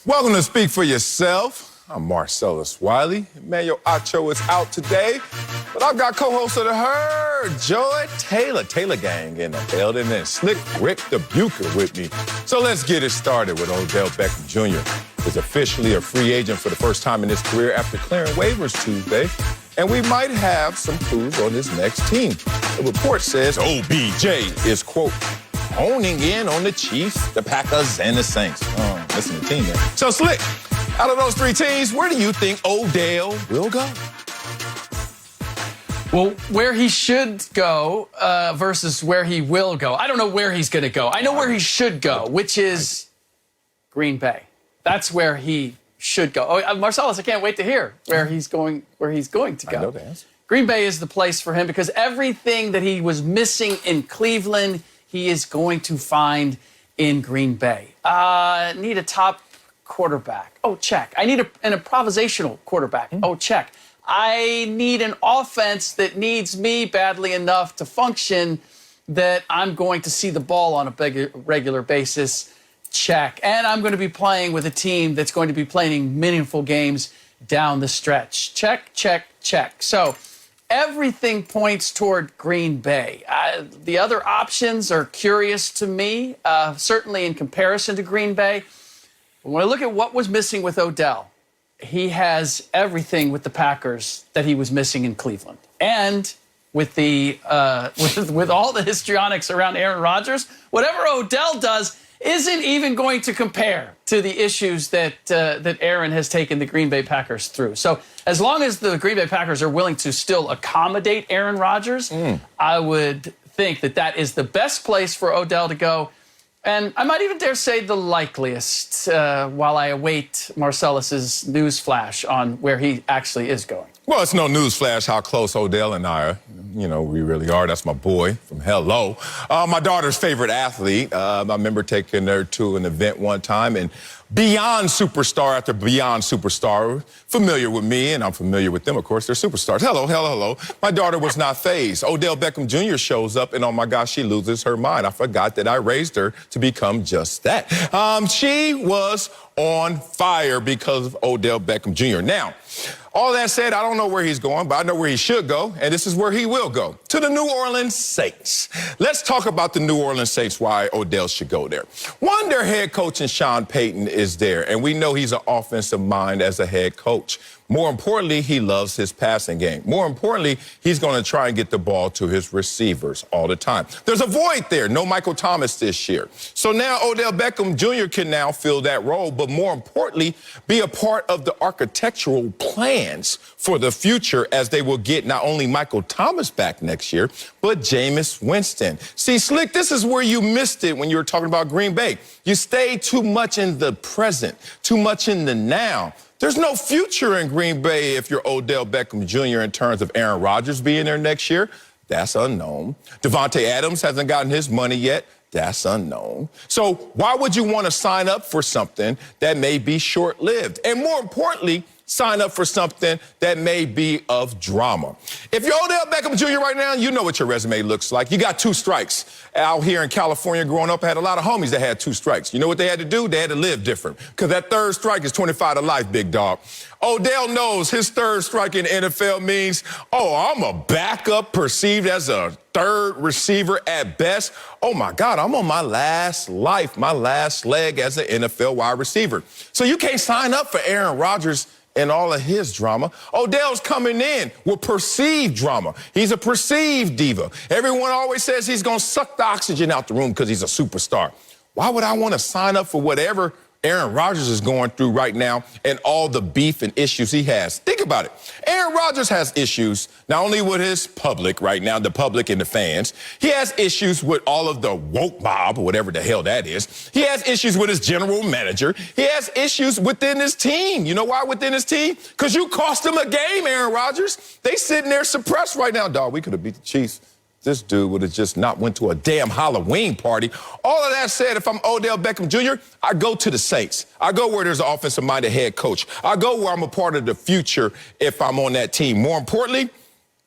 Welcome to Speak for Yourself. I'm Marcellus Wiley. Emmanuel Acho is out today, but I've got co-host of the herd, Joy Taylor Gang in the building, and Slick Rick the Bucher with me. So let's get it started with Odell Beckham Jr. is officially a free agent for the first time in his career after clearing waivers Tuesday, and we might have some clues on his next team. The report says OBJ is, quote, honing in on the Chiefs, the Packers, and the Saints. Listen to the team there. So, Slick, out of those three teams, where do you think Odell will go? Well, where he should go versus where he will go. I don't know where he's going to go. I know where he should go, which is Green Bay. That's where he should go. Oh, Marcellus, I can't wait to hear where he's going to go. I know the answer. Green Bay is the place for him because everything that he was missing in Cleveland, he is going to find in Green Bay. Need a top quarterback. Oh, check. I need an improvisational quarterback. Oh, check. I need an offense that needs me badly enough to function that I'm going to see the ball on a regular basis. Check. And I'm going to be playing with a team that's going to be playing meaningful games down the stretch. Check, check, check. So everything points toward Green Bay. The other options are curious to me, certainly in comparison to Green Bay. When I look at what was missing with Odell, he has everything with the Packers that he was missing in Cleveland. And with the with all the histrionics around Aaron Rodgers, whatever Odell does isn't even going to compare to the issues that Aaron has taken the Green Bay Packers through. So as long as the Green Bay Packers are willing to still accommodate Aaron Rodgers, I would think that is the best place for Odell to go. And I might even dare say the likeliest while I await Marcellus's news flash on where he actually is going. Well, it's no news flash how close Odell and I are. You know, we really are. That's my boy from Hello. My daughter's favorite athlete. I remember taking her to an event one time, and beyond superstar after beyond superstar, familiar with me, and I'm familiar with them, of course, they're superstars. Hello. My daughter was not fazed. Odell Beckham Jr. shows up, and oh my gosh, she loses her mind. I forgot that I raised her to become just that. She was on fire because of Odell Beckham Jr. Now, all that said, I don't know where he's going, but I know where he should go, and this is where he will go, to the New Orleans Saints. Let's talk about the New Orleans Saints, why Odell should go there. One, their head coach and Sean Payton is there, and we know he's an offensive mind as a head coach. More importantly, he loves his passing game. More importantly, he's going to try and get the ball to his receivers all the time. There's a void there. No Michael Thomas this year. So now Odell Beckham Jr. can now fill that role, but more importantly, be a part of the architectural plans for the future as they will get not only Michael Thomas back next year, but Jameis Winston. See, Slick, this is where you missed it when you were talking about Green Bay. You stayed too much in the present, too much in the now. There's no future in Green Bay if you're Odell Beckham Jr. in terms of Aaron Rodgers being there next year. That's unknown. Devontae Adams hasn't gotten his money yet. That's unknown. So why would you want to sign up for something that may be short-lived? And more importantly, sign up for something that may be of drama. If you're Odell Beckham Jr. right now, you know what your resume looks like. You got 2 strikes. Out here in California growing up, I had a lot of homies that had 2 strikes. You know what they had to do? They had to live different. Because that 3rd strike is 25 to life, big dog. Odell knows his 3rd strike in the NFL means, I'm a backup perceived as a 3rd receiver at best. Oh, my God, I'm on my last life, my last leg as an NFL wide receiver. So you can't sign up for Aaron Rodgers and all of his drama. Odell's coming in with perceived drama. He's a perceived diva. Everyone always says he's going to suck the oxygen out the room because he's a superstar. Why would I want to sign up for whatever Aaron Rodgers is going through right now and all the beef and issues he has? Think about it. Aaron Rodgers has issues not only with his public right now, the public and the fans. He has issues with all of the woke mob, whatever the hell that is. He has issues with his general manager. He has issues within his team. You know why within his team? Because you cost him a game, Aaron Rodgers. They sitting there suppressed right now. Dog, we could have beat the Chiefs. This dude would have just not went to a damn Halloween party. All of that said, if I'm Odell Beckham Jr., I go to the Saints. I go where there's an offensive-minded head coach. I go where I'm a part of the future if I'm on that team. More importantly,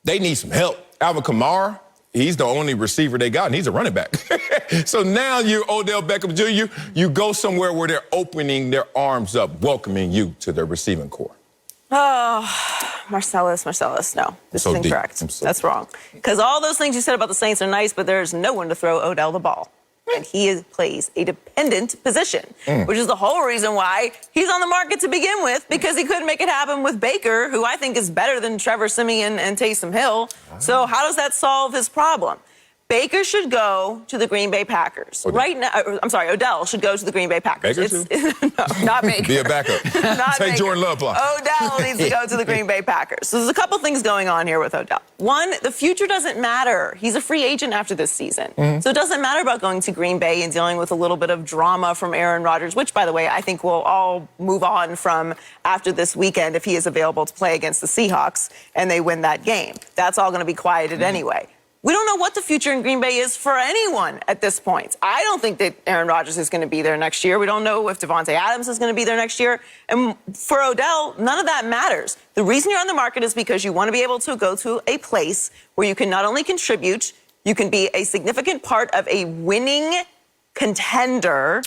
they need some help. Alvin Kamara, he's the only receiver they got, and he's a running back. So now you're Odell Beckham Jr., you go somewhere where they're opening their arms up, welcoming you to their receiving corps. Oh, Marcellus, no. This is incorrect. That's wrong. Because all those things you said about the Saints are nice, but there's no one to throw Odell the ball. And he plays a dependent position, which is the whole reason why he's on the market to begin with, because he couldn't make it happen with Baker, who I think is better than Trevor Siemian and Taysom Hill. So how does that solve his problem? Baker should go to the Green Bay Packers. Right now, I'm sorry, Odell should go to the Green Bay Packers. Baker too? No, not Baker. Be a backup. Take Jordan Love block. Odell needs to go to the Green Bay Packers. So there's a couple things going on here with Odell. One, the future doesn't matter. He's a free agent after this season. So it doesn't matter about going to Green Bay and dealing with a little bit of drama from Aaron Rodgers, which, by the way, I think we'll all move on from after this weekend if he is available to play against the Seahawks and they win that game. That's all going to be quieted anyway. We don't know what the future in Green Bay is for anyone at this point. I don't think that Aaron Rodgers is going to be there next year. We don't know if Devontae Adams is going to be there next year. And for Odell, none of that matters. The reason you're on the market is because you want to be able to go to a place where you can not only contribute, you can be a significant part of a winning contender,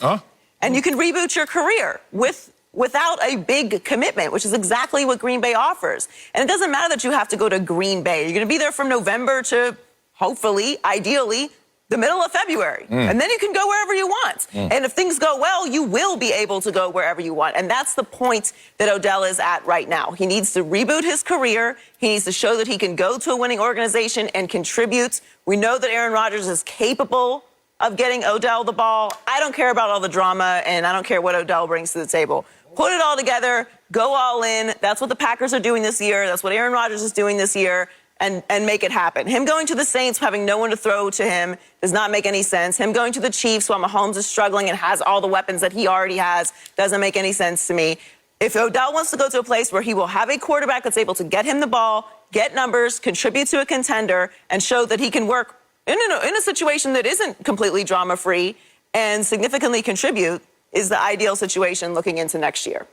and you can reboot your career without a big commitment, which is exactly what Green Bay offers. And it doesn't matter that you have to go to Green Bay. You're going to be there from November to hopefully, ideally, the middle of February. And then you can go wherever you want. And if things go well, you will be able to go wherever you want. And that's the point that Odell is at right now. He needs to reboot his career. He needs to show that he can go to a winning organization and contribute. We know that Aaron Rodgers is capable of getting Odell the ball. I don't care about all the drama, and I don't care what Odell brings to the table. Put it all together, go all in. That's what the Packers are doing this year. That's what Aaron Rodgers is doing this year. And make it happen. Him going to the Saints, having no one to throw to him, does not make any sense. Him going to the Chiefs while Mahomes is struggling and has all the weapons that he already has doesn't make any sense to me. If Odell wants to go to a place where he will have a quarterback that's able to get him the ball, get numbers, contribute to a contender, and show that he can work in a situation that isn't completely drama-free and significantly contribute, is the ideal situation looking into next year.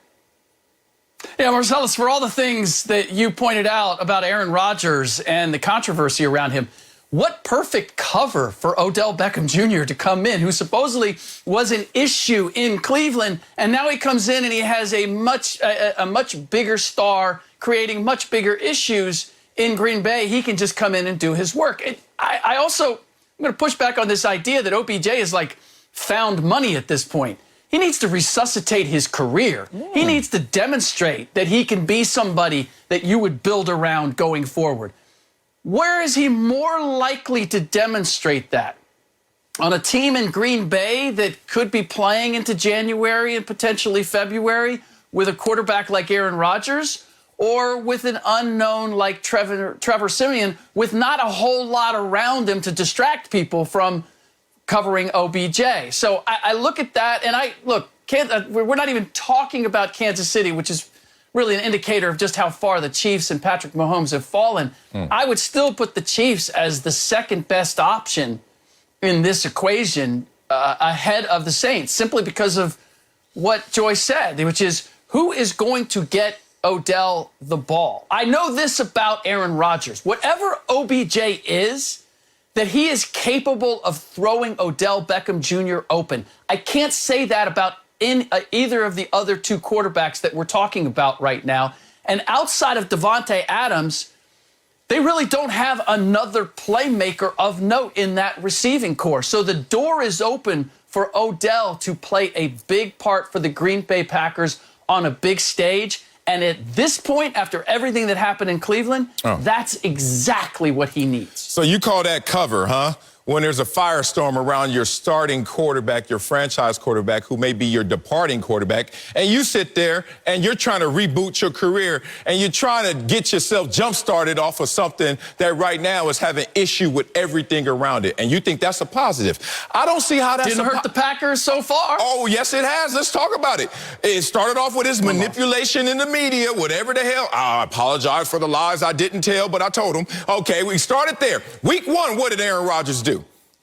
Yeah, Marcellus, for all the things that you pointed out about Aaron Rodgers and the controversy around him, what perfect cover for Odell Beckham Jr. to come in, who supposedly was an issue in Cleveland, and now he comes in and he has a much bigger star, creating much bigger issues in Green Bay. He can just come in and do his work. I'm going to push back on this idea that OBJ is like found money at this point. He needs to resuscitate his career. He needs to demonstrate that he can be somebody that you would build around going forward. Where is he more likely to demonstrate that? On a team in Green Bay that could be playing into January and potentially February with a quarterback like Aaron Rodgers, or with an unknown like Trevor Siemian with not a whole lot around him to distract people from covering OBJ. So I look at that, and we're not even talking about Kansas City, which is really an indicator of just how far the Chiefs and Patrick Mahomes have fallen. I would still put the Chiefs as the second best option in this equation ahead of the Saints, simply because of what Joyce said, which is who is going to get Odell the ball. I know this about Aaron Rodgers. Whatever OBJ is, that he is capable of throwing Odell Beckham Jr. open. I can't say that about either of the other two quarterbacks that we're talking about right now. And outside of Devontae Adams, they really don't have another playmaker of note in that receiving corps. So the door is open for Odell to play a big part for the Green Bay Packers on a big stage. And at this point, after everything that happened in Cleveland, that's exactly what he needs. So you call that cover, huh? When there's a firestorm around your starting quarterback, your franchise quarterback, who may be your departing quarterback, and you sit there and you're trying to reboot your career and you're trying to get yourself jump-started off of something that right now is having issue with everything around it, and you think that's a positive. I don't see how that's didn't hurt the Packers so far. Oh, yes, it has. Let's talk about it. It started off with his manipulation in the media, whatever the hell. I apologize for the lies I didn't tell, but I told him. Okay, we started there. Week one, what did Aaron Rodgers do?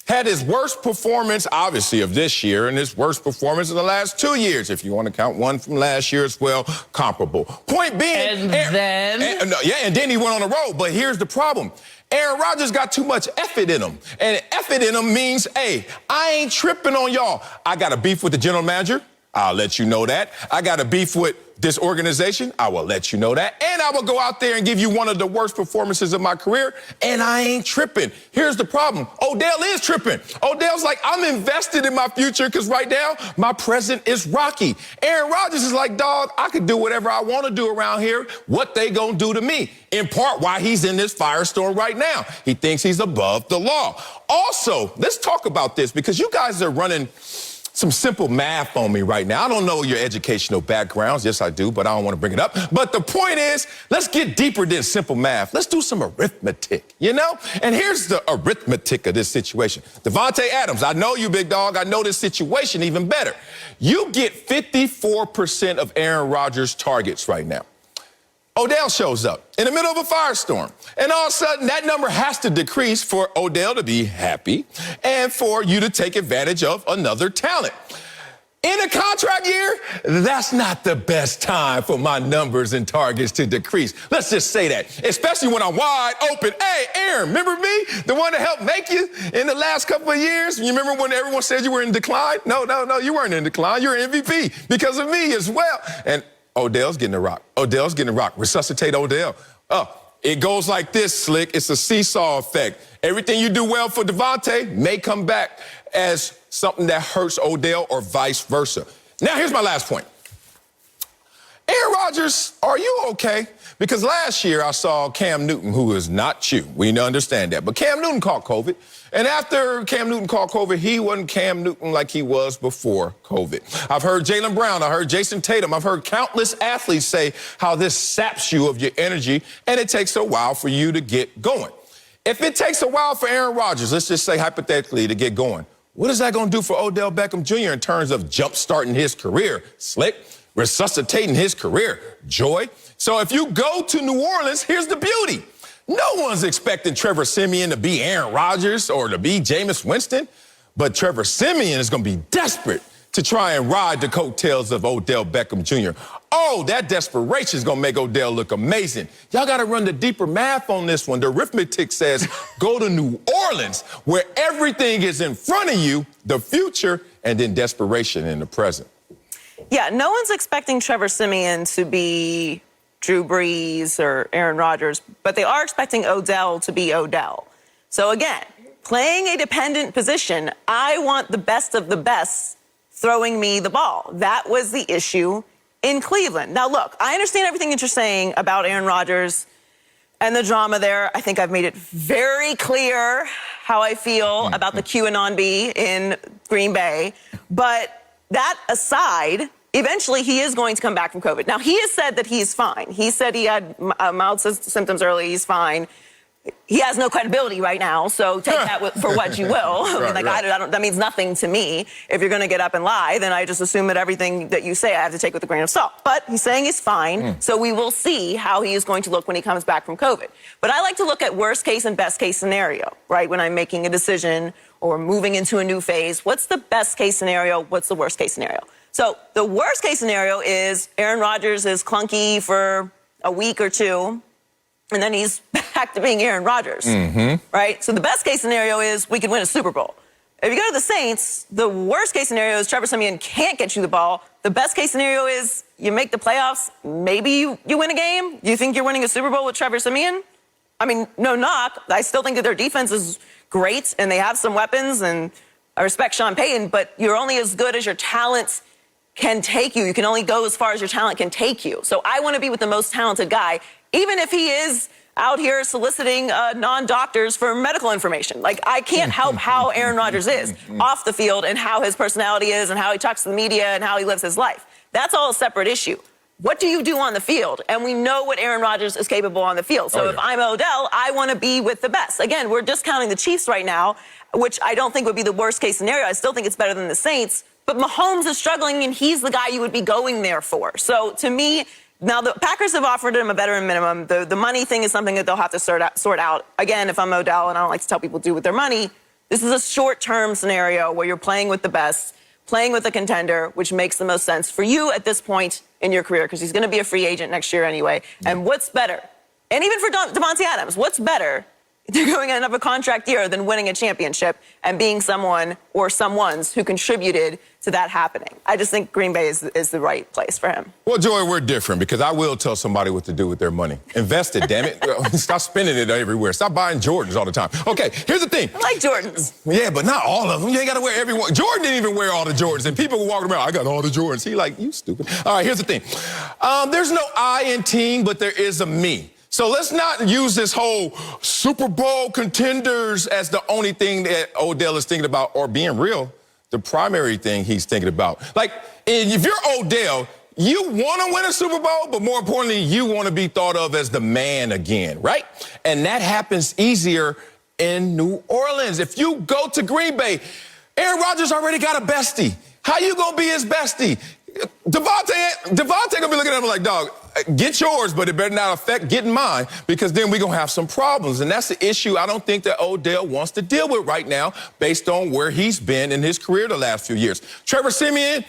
Had his worst performance, obviously, of this year, and his worst performance in the last 2 years, if you want to count one from last year as well, comparable. Point being... And then he went on the road. But here's the problem. Aaron Rodgers got too much effort in him. And effort in him means, hey, I ain't tripping on y'all. I got a beef with the general manager. I'll let you know that. I got a beef with this organization. I will let you know that. And I will go out there and give you one of the worst performances of my career, and I ain't tripping. Here's the problem. Odell is tripping. Odell's like, I'm invested in my future because right now my present is rocky. Aaron Rodgers is like, dog, I could do whatever I want to do around here. What they gonna do to me? In part why he's in this firestorm right now. He thinks he's above the law. Also, let's talk about this because you guys are running some simple math on me right now. I don't know your educational backgrounds. Yes, I do, but I don't want to bring it up. But the point is, let's get deeper than simple math. Let's do some arithmetic, you know? And here's the arithmetic of this situation. Devontae Adams, I know you, big dog. I know this situation even better. You get 54% of Aaron Rodgers' targets right now. Odell shows up in the middle of a firestorm. And all of a sudden, that number has to decrease for Odell to be happy and for you to take advantage of another talent. In a contract year, that's not the best time for my numbers and targets to decrease. Let's just say that, especially when I'm wide open. Hey, Aaron, remember me? The one that helped make you in the last couple of years? You remember when everyone said you were in decline? No, you weren't in decline. You're MVP because of me as well. And Odell's getting the rock. Odell's getting the rock. Resuscitate Odell. It goes like this, Slick. It's a seesaw effect. Everything you do well for Devontae may come back as something that hurts Odell or vice versa. Now, here's my last point. Aaron Rodgers, are you okay? Because last year I saw Cam Newton, who is not you. We understand that. But Cam Newton caught COVID. And after Cam Newton caught COVID, he wasn't Cam Newton like he was before COVID. I've heard Jaylen Brown. I heard Jason Tatum. I've heard countless athletes say how this saps you of your energy, and it takes a while for you to get going. If it takes a while for Aaron Rodgers, let's just say hypothetically, to get going, what is that going to do for Odell Beckham Jr. in terms of jump-starting his career? Slick. Resuscitating his career. Joy. So if you go to New Orleans, here's the beauty. No one's expecting Trevor Siemian to be Aaron Rodgers or to be Jameis Winston, but Trevor Siemian is going to be desperate to try and ride the coattails of Odell Beckham Jr. Oh, that desperation is going to make Odell look amazing. Y'all got to run the deeper math on this one. The arithmetic says go to New Orleans, where everything is in front of you, the future, and then desperation in the present. Yeah, no one's expecting Trevor Siemian to be Drew Brees or Aaron Rodgers, but they are expecting Odell to be Odell. So again, playing a dependent position, I want the best of the best throwing me the ball. That was the issue in Cleveland. Now, look, I understand everything that you're saying about Aaron Rodgers and the drama there. I think I've made it very clear how I feel about the QAnon B in Green Bay. But that aside, eventually he is going to come back from COVID. Now, he has said that he's fine. He said he had mild symptoms early. He's fine. He has no credibility right now, so take that for what you will. I mean, that means nothing to me. If you're going to get up and lie, then I just assume that everything that you say I have to take with a grain of salt. But he's saying he's fine, so we will see how he is going to look when he comes back from COVID. But I like to look at worst case and best case scenario, right, when I'm making a decision or moving into a new phase. What's the best case scenario? What's the worst case scenario? So the worst case scenario is Aaron Rodgers is clunky for a week or two, and then he's back to being Aaron Rodgers, right? So the best case scenario is we could win a Super Bowl. If you go to the Saints, the worst case scenario is Trevor Siemian can't get you the ball. The best case scenario is you make the playoffs, maybe you win a game. You think you're winning a Super Bowl with Trevor Siemian? I mean, no knock. I still think that their defense is great, and they have some weapons, and I respect Sean Payton, but you're only as good as your talent can take you. You can only go as far as your talent can take you. So I want to be with the most talented guy, even if he is out here soliciting non-doctors for medical information. Like, I can't help how Aaron Rodgers is off the field and how his personality is and how he talks to the media and how he lives his life. That's all a separate issue. What do you do on the field? And we know what Aaron Rodgers is capable on the field. So if I'm Odell, I want to be with the best. Again, we're discounting the Chiefs right now, which I don't think would be the worst case scenario. I still think it's better than the Saints. But Mahomes is struggling, and he's the guy you would be going there for. So to me, now the Packers have offered him a veteran minimum. The money thing is something that they'll have to sort out. Again, if I'm Odell, and I don't like to tell people what to do with their money, this is a short-term scenario where you're playing with the best, playing with a contender, which makes the most sense for you at this point in your career, because he's going to be a free agent next year anyway. And what's better? And even for Devontae Adams, what's better they're going to end up a contract year than winning a championship and being someone or someone's who contributed to that happening. I just think Green Bay is the right place for him. Well, Joy, we're different because I will tell somebody what to do with their money. Invest it, damn it. Stop spending it everywhere. Stop buying Jordans all the time. Okay, here's the thing. I like Jordans. Yeah, but not all of them. You ain't got to wear every one. Jordan didn't even wear all the Jordans, and people were walking around, I got all the Jordans. He like, you stupid. All right, here's the thing. There's no I in team, but there is a me. So let's not use this whole Super Bowl contenders as the only thing that Odell is thinking about, or being real, the primary thing he's thinking about. Like, if you're Odell, you want to win a Super Bowl, but more importantly, you want to be thought of as the man again, right? And that happens easier in New Orleans. If you go to Green Bay, Aaron Rodgers already got a bestie. How you going to be his bestie? Devontae gonna be looking at him like, dog, get yours, but it better not affect getting mine, because then we're gonna have some problems. And that's the issue I don't think that Odell wants to deal with right now, based on where he's been in his career the last few years. Trevor Siemian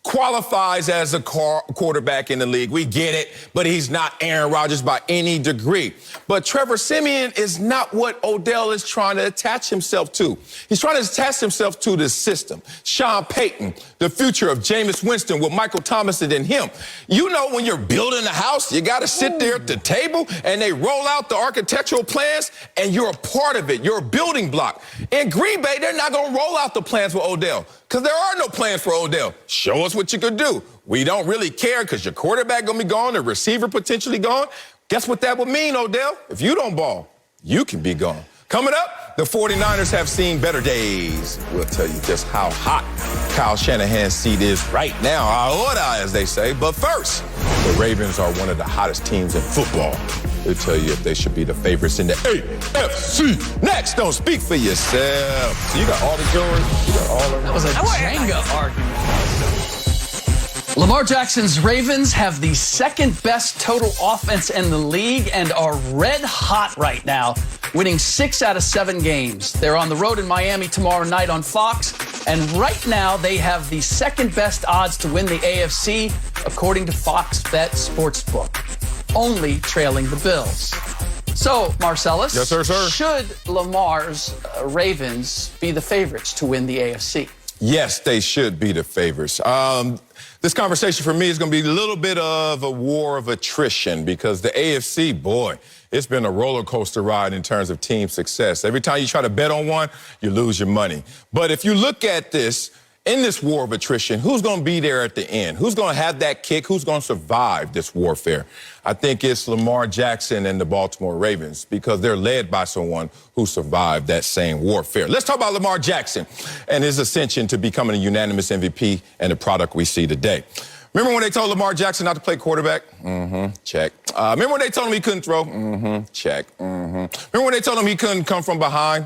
qualifies as a quarterback in the league. We get it, but he's not Aaron Rodgers by any degree. But Trevor Siemian is not what Odell is trying to attach himself to. He's trying to attach himself to the system. Sean Payton, the future of Jameis Winston with Michael Thomas and him. You know, when you're building a house, you got to sit there at the table and they roll out the architectural plans and you're a part of it. You're a building block. In Green Bay, they're not going to roll out the plans for Odell, because there are no plans for Odell. Show us what you could do. We don't really care because your quarterback going to be gone, the receiver potentially gone. Guess what that would mean, Odell? If you don't ball, you can be gone. Coming up, the 49ers have seen better days. We'll tell you just how hot Kyle Shanahan's seat is right now. Ahora, as they say. But first, the Ravens are one of the hottest teams in football. We'll tell you if they should be the favorites in the AFC. Next, don't speak for yourself. So you got all the Jordans? You got all of them? That was a Jenga argument. Lamar Jackson's Ravens have the second best total offense in the league and are red hot right now, winning 6 out of 7 games. They're on the road in Miami tomorrow night on Fox, and right now they have the second best odds to win the AFC, according to Fox Bet Sportsbook, only trailing the Bills. So, Marcellus, yes, sir. Should Lamar's Ravens be the favorites to win the AFC? Yes, they should be the favorites. This conversation for me is going to be a little bit of a war of attrition, because the AFC, boy, it's been a roller coaster ride in terms of team success. Every time you try to bet on one, you lose your money. But if you look at this, in this war of attrition, who's going to be there at the end? Who's going to have that kick? Who's going to survive this warfare? I think it's Lamar Jackson and the Baltimore Ravens, because they're led by someone who survived that same warfare. Let's talk about Lamar Jackson and his ascension to becoming a unanimous MVP and the product we see today. Remember when they told Lamar Jackson not to play quarterback? Check. Remember when they told him he couldn't throw? Check. Remember when they told him he couldn't come from behind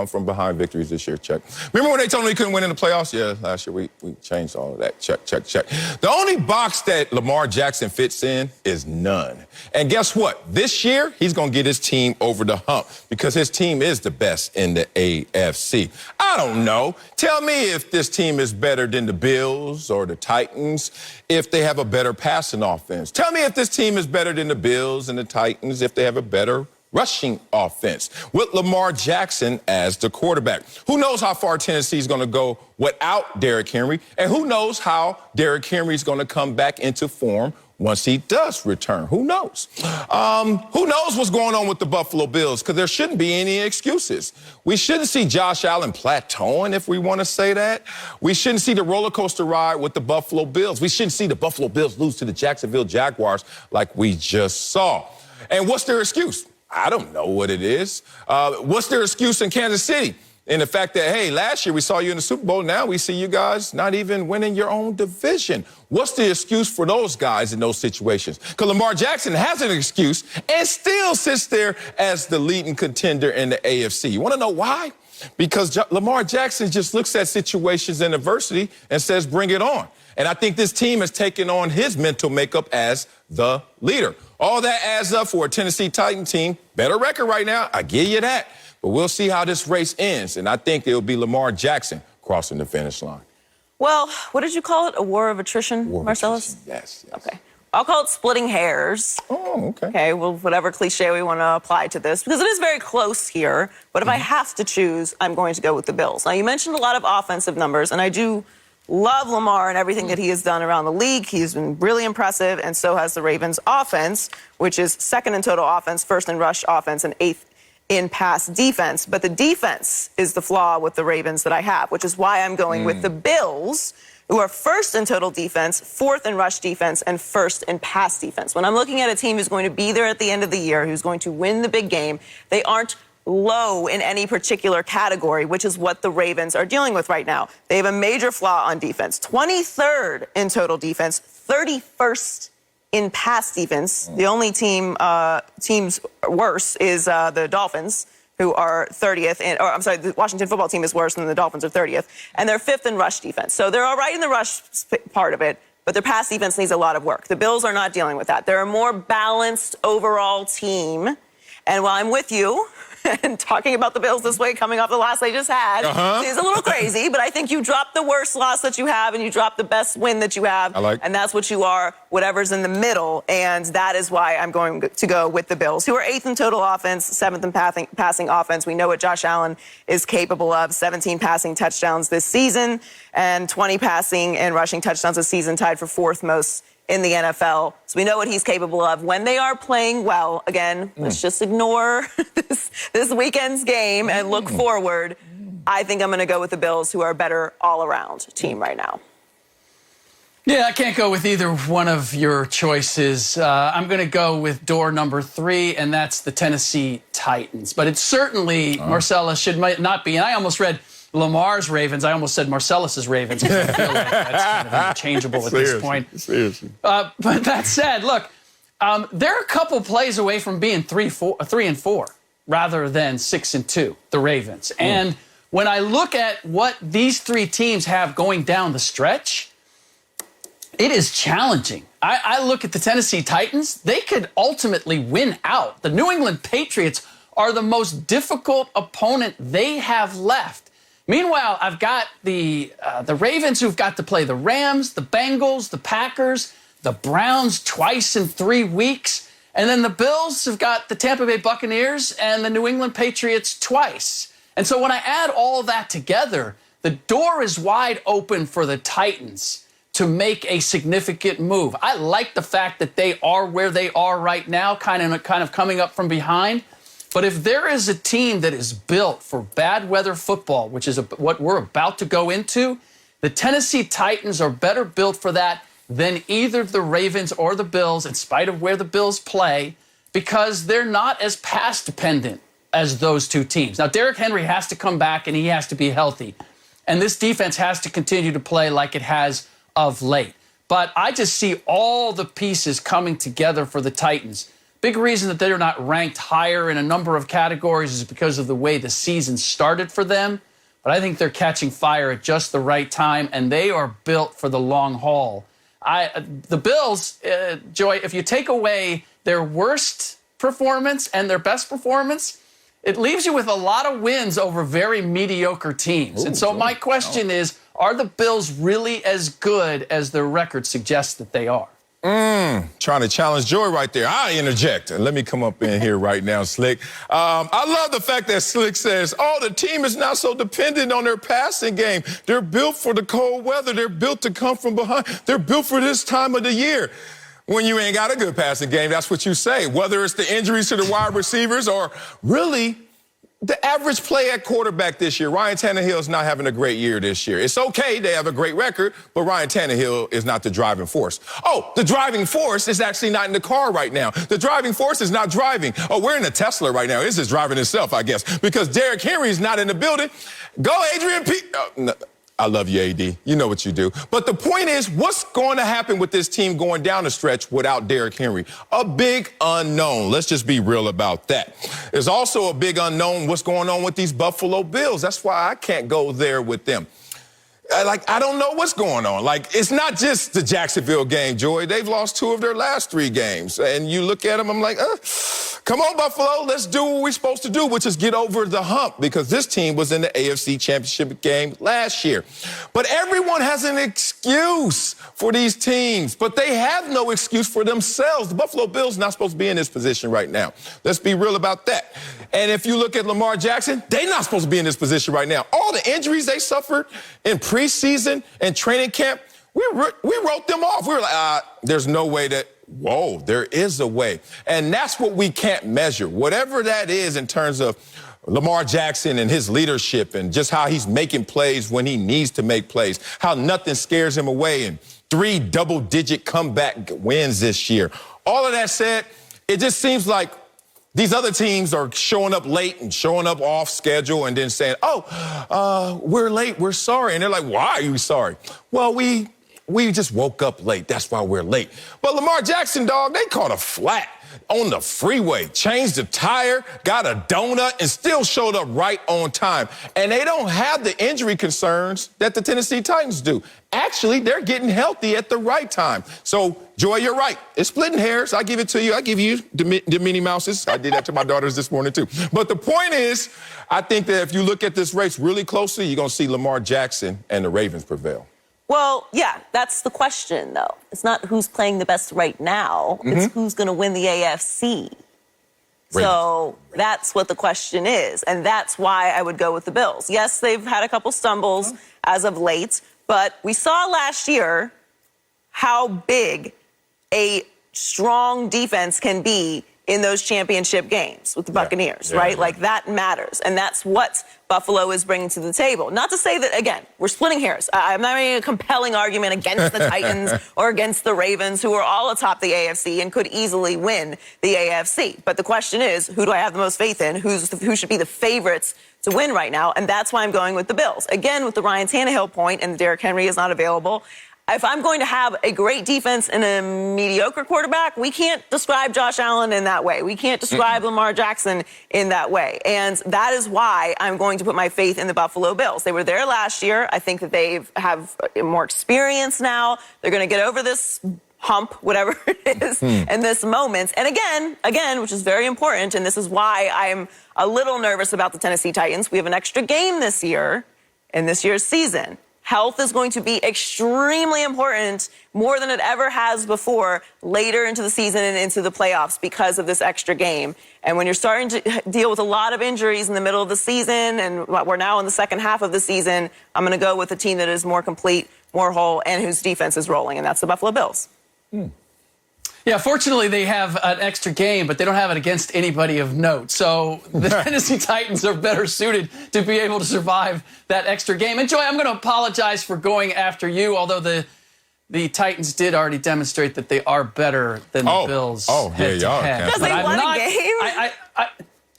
from behind victories this year? Check. Remember when they told him he couldn't win in the playoffs? Yeah, last year we changed all of that. Check. The only box that Lamar Jackson fits in is none. And guess what? This year, he's going to get his team over the hump, because his team is the best in the AFC. I don't know. Tell me if this team is better than the Bills or the Titans, if they have a better passing offense. Tell me if this team is better than the Bills and the Titans, if they have a better rushing offense with Lamar Jackson as the quarterback. Who knows how far Tennessee is going to go without Derrick Henry, and who knows how Derrick Henry is going to come back into form once he does return. Who knows? Who knows what's going on with the Buffalo Bills, because there shouldn't be any excuses. We shouldn't see Josh Allen plateauing, if we want to say that. We shouldn't see the roller coaster ride with the Buffalo Bills. We shouldn't see the Buffalo Bills lose to the Jacksonville Jaguars like we just saw. And what's their excuse? I don't know what it is. What's their excuse in Kansas City? In the fact that, hey, last year we saw you in the Super Bowl. Now we see you guys not even winning your own division. What's the excuse for those guys in those situations? Because Lamar Jackson has an excuse and still sits there as the leading contender in the AFC. You want to know why? Because Lamar Jackson just looks at situations in adversity and says, bring it on. And I think this team has taken on his mental makeup as the leader. All that adds up for a Tennessee Titan team. Better record right now, I give you that. But we'll see how this race ends. And I think it'll be Lamar Jackson crossing the finish line. Well, what did you call it? A war of attrition, War of Marcellus? attrition. Yes. Okay. I'll call it splitting hairs. Oh, okay. Okay, well, whatever cliche we want to apply to this, because it is very close here. But if I have to choose, I'm going to go with the Bills. Now, you mentioned a lot of offensive numbers, and I do love Lamar and everything that he has done around the league. He's been really impressive, and so has the Ravens' offense, which is second in total offense, first in rush offense, and eighth in pass defense. But the defense is the flaw with the Ravens that I have, which is why I'm going with the Bills, who are first in total defense, fourth in rush defense, and first in pass defense. When I'm looking at a team who's going to be there at the end of the year, who's going to win the big game, they aren't low in any particular category, which is what the Ravens are dealing with right now. They have a major flaw on defense. 23rd in total defense, 31st in pass defense. The only teams worse is the Dolphins, who are 30th, the Washington football team is worse than the Dolphins are 30th, and they're fifth in rush defense. So they're all right in the rush part of it, but their pass defense needs a lot of work. The Bills are not dealing with that. They're a more balanced overall team, and while I'm with you, and talking about the Bills this way, coming off the loss they just had, is a little crazy, but I think you drop the worst loss that you have and you drop the best win that you have, and that's what you are, whatever's in the middle, and that is why I'm going to go with the Bills, who are eighth in total offense, seventh in passing offense. We know what Josh Allen is capable of, 17 passing touchdowns this season, and 20 passing and rushing touchdowns this season, tied for fourth most in the NFL. So we know what he's capable of when they are playing well. Again, let's just ignore this weekend's game and look forward. I think I'm going to go with the Bills, who are a better all-around team right now. Yeah, I can't go with either one of your choices. I'm going to go with door number 3, and that's the Tennessee Titans. But it's certainly, Marcella should not be. And I almost read Lamar's Ravens. I almost said Marcellus's Ravens, because I feel like that's kind of interchangeable at this point. Seriously. But that said, look, they're a couple plays away from being 3-4 rather than 6-2, the Ravens. And when I look at what these three teams have going down the stretch, it is challenging. I look at the Tennessee Titans. They could ultimately win out. The New England Patriots are the most difficult opponent they have left. Meanwhile, I've got the Ravens, who've got to play the Rams, the Bengals, the Packers, the Browns twice in 3 weeks. And then the Bills have got the Tampa Bay Buccaneers and the New England Patriots twice. And so when I add all that together, the door is wide open for the Titans to make a significant move. I like the fact that they are where they are right now, kind of coming up from behind. But if there is a team that is built for bad weather football, which is what we're about to go into, the Tennessee Titans are better built for that than either the Ravens or the Bills, in spite of where the Bills play, because they're not as pass dependent as those two teams. Now, Derrick Henry has to come back and he has to be healthy. And this defense has to continue to play like it has of late. But I just see all the pieces coming together for the Titans. Big reason that they're not ranked higher in a number of categories is because of the way the season started for them. But I think they're catching fire at just the right time, and they are built for the long haul. The Bills, Joy, if you take away their worst performance and their best performance, it leaves you with a lot of wins over very mediocre teams. And so my question is, are the Bills really as good as their record suggests that they are? Trying to challenge Joy right there. I interject. And let me come up in here right now, Slick. I love the fact that Slick says, the team is not so dependent on their passing game. They're built for the cold weather. They're built to come from behind. They're built for this time of the year. When you ain't got a good passing game, that's what you say. Whether it's the injuries to the wide receivers or really the average play at quarterback this year. Ryan Tannehill is not having a great year this year. It's okay, they have a great record, but Ryan Tannehill is not the driving force. The driving force is actually not in the car right now. The driving force is not driving. We're in a Tesla right now. It's just driving itself, I guess, because Derrick Henry is not in the building. Go, Adrian P. No. I love you, AD. You know what you do. But the point is, what's going to happen with this team going down the stretch without Derrick Henry? A big unknown. Let's just be real about that. There's also a big unknown what's going on with these Buffalo Bills. That's why I can't go there with them. I don't know what's going on. Like, it's not just the Jacksonville game, Joy. They've lost 2 of their last 3 games. And you look at them, I'm like, come on, Buffalo, let's do what we're supposed to do, which is get over the hump, because this team was in the AFC Championship game last year. But everyone has an excuse for these teams, but they have no excuse for themselves. The Buffalo Bills not supposed to be in this position right now. Let's be real about that. And if you look at Lamar Jackson, they're not supposed to be in this position right now. All the injuries they suffered in preseason and training camp, we wrote them off. We were like, there's no way that, whoa, there is a way. And that's what we can't measure. Whatever that is in terms of Lamar Jackson and his leadership and just how he's making plays when he needs to make plays, how nothing scares him away, and 3 double-digit comeback wins this year. All of that said, it just seems like these other teams are showing up late and showing up off schedule and then saying, we're late, we're sorry. And they're like, why are you sorry? Well, we just woke up late. That's why we're late. But Lamar Jackson, dog, they caught a flat on the freeway, changed the tire, got a donut, and still showed up right on time. And they don't have the injury concerns that the Tennessee Titans do. Actually, they're getting healthy at the right time. So, Joy, you're right. It's splitting hairs. I give it to you. I give you the Minnie Mouses. I did that to my daughters this morning, too. But the point is, I think that if you look at this race really closely, you're going to see Lamar Jackson and the Ravens prevail. Well, yeah, that's the question, though. It's not who's playing the best right now. It's who's going to win the AFC. So that's what the question is, and that's why I would go with the Bills. Yes, they've had a couple stumbles as of late, but we saw last year how big a strong defense can be in those championship games with the Buccaneers, right? Yeah. Like, that matters, and that's what Buffalo is bringing to the table. Not to say that, again, we're splitting hairs. I'm not making a compelling argument against the Titans or against the Ravens, who are all atop the AFC and could easily win the AFC. But the question is, who do I have the most faith in? Who should be the favorites to win right now? And that's why I'm going with the Bills. Again, with the Ryan Tannehill point, and Derrick Henry is not available, if I'm going to have a great defense and a mediocre quarterback, we can't describe Josh Allen in that way. We can't describe Lamar Jackson in that way. And that is why I'm going to put my faith in the Buffalo Bills. They were there last year. I think that they have more experience now. They're going to get over this hump, whatever it is, in this moment. And again, which is very important, and this is why I'm a little nervous about the Tennessee Titans. We have an extra game this year in this year's season. Health is going to be extremely important, more than it ever has before, later into the season and into the playoffs because of this extra game. And when you're starting to deal with a lot of injuries in the middle of the season, and we're now in the second half of the season, I'm going to go with a team that is more complete, more whole, and whose defense is rolling, and that's the Buffalo Bills. Yeah, fortunately, they have an extra game, but they don't have it against anybody of note. So the Tennessee Titans are better suited to be able to survive that extra game. And, Joy, I'm going to apologize for going after you, although the Titans did already demonstrate that they are better than the Bills. Head-to-head. Because they won a game?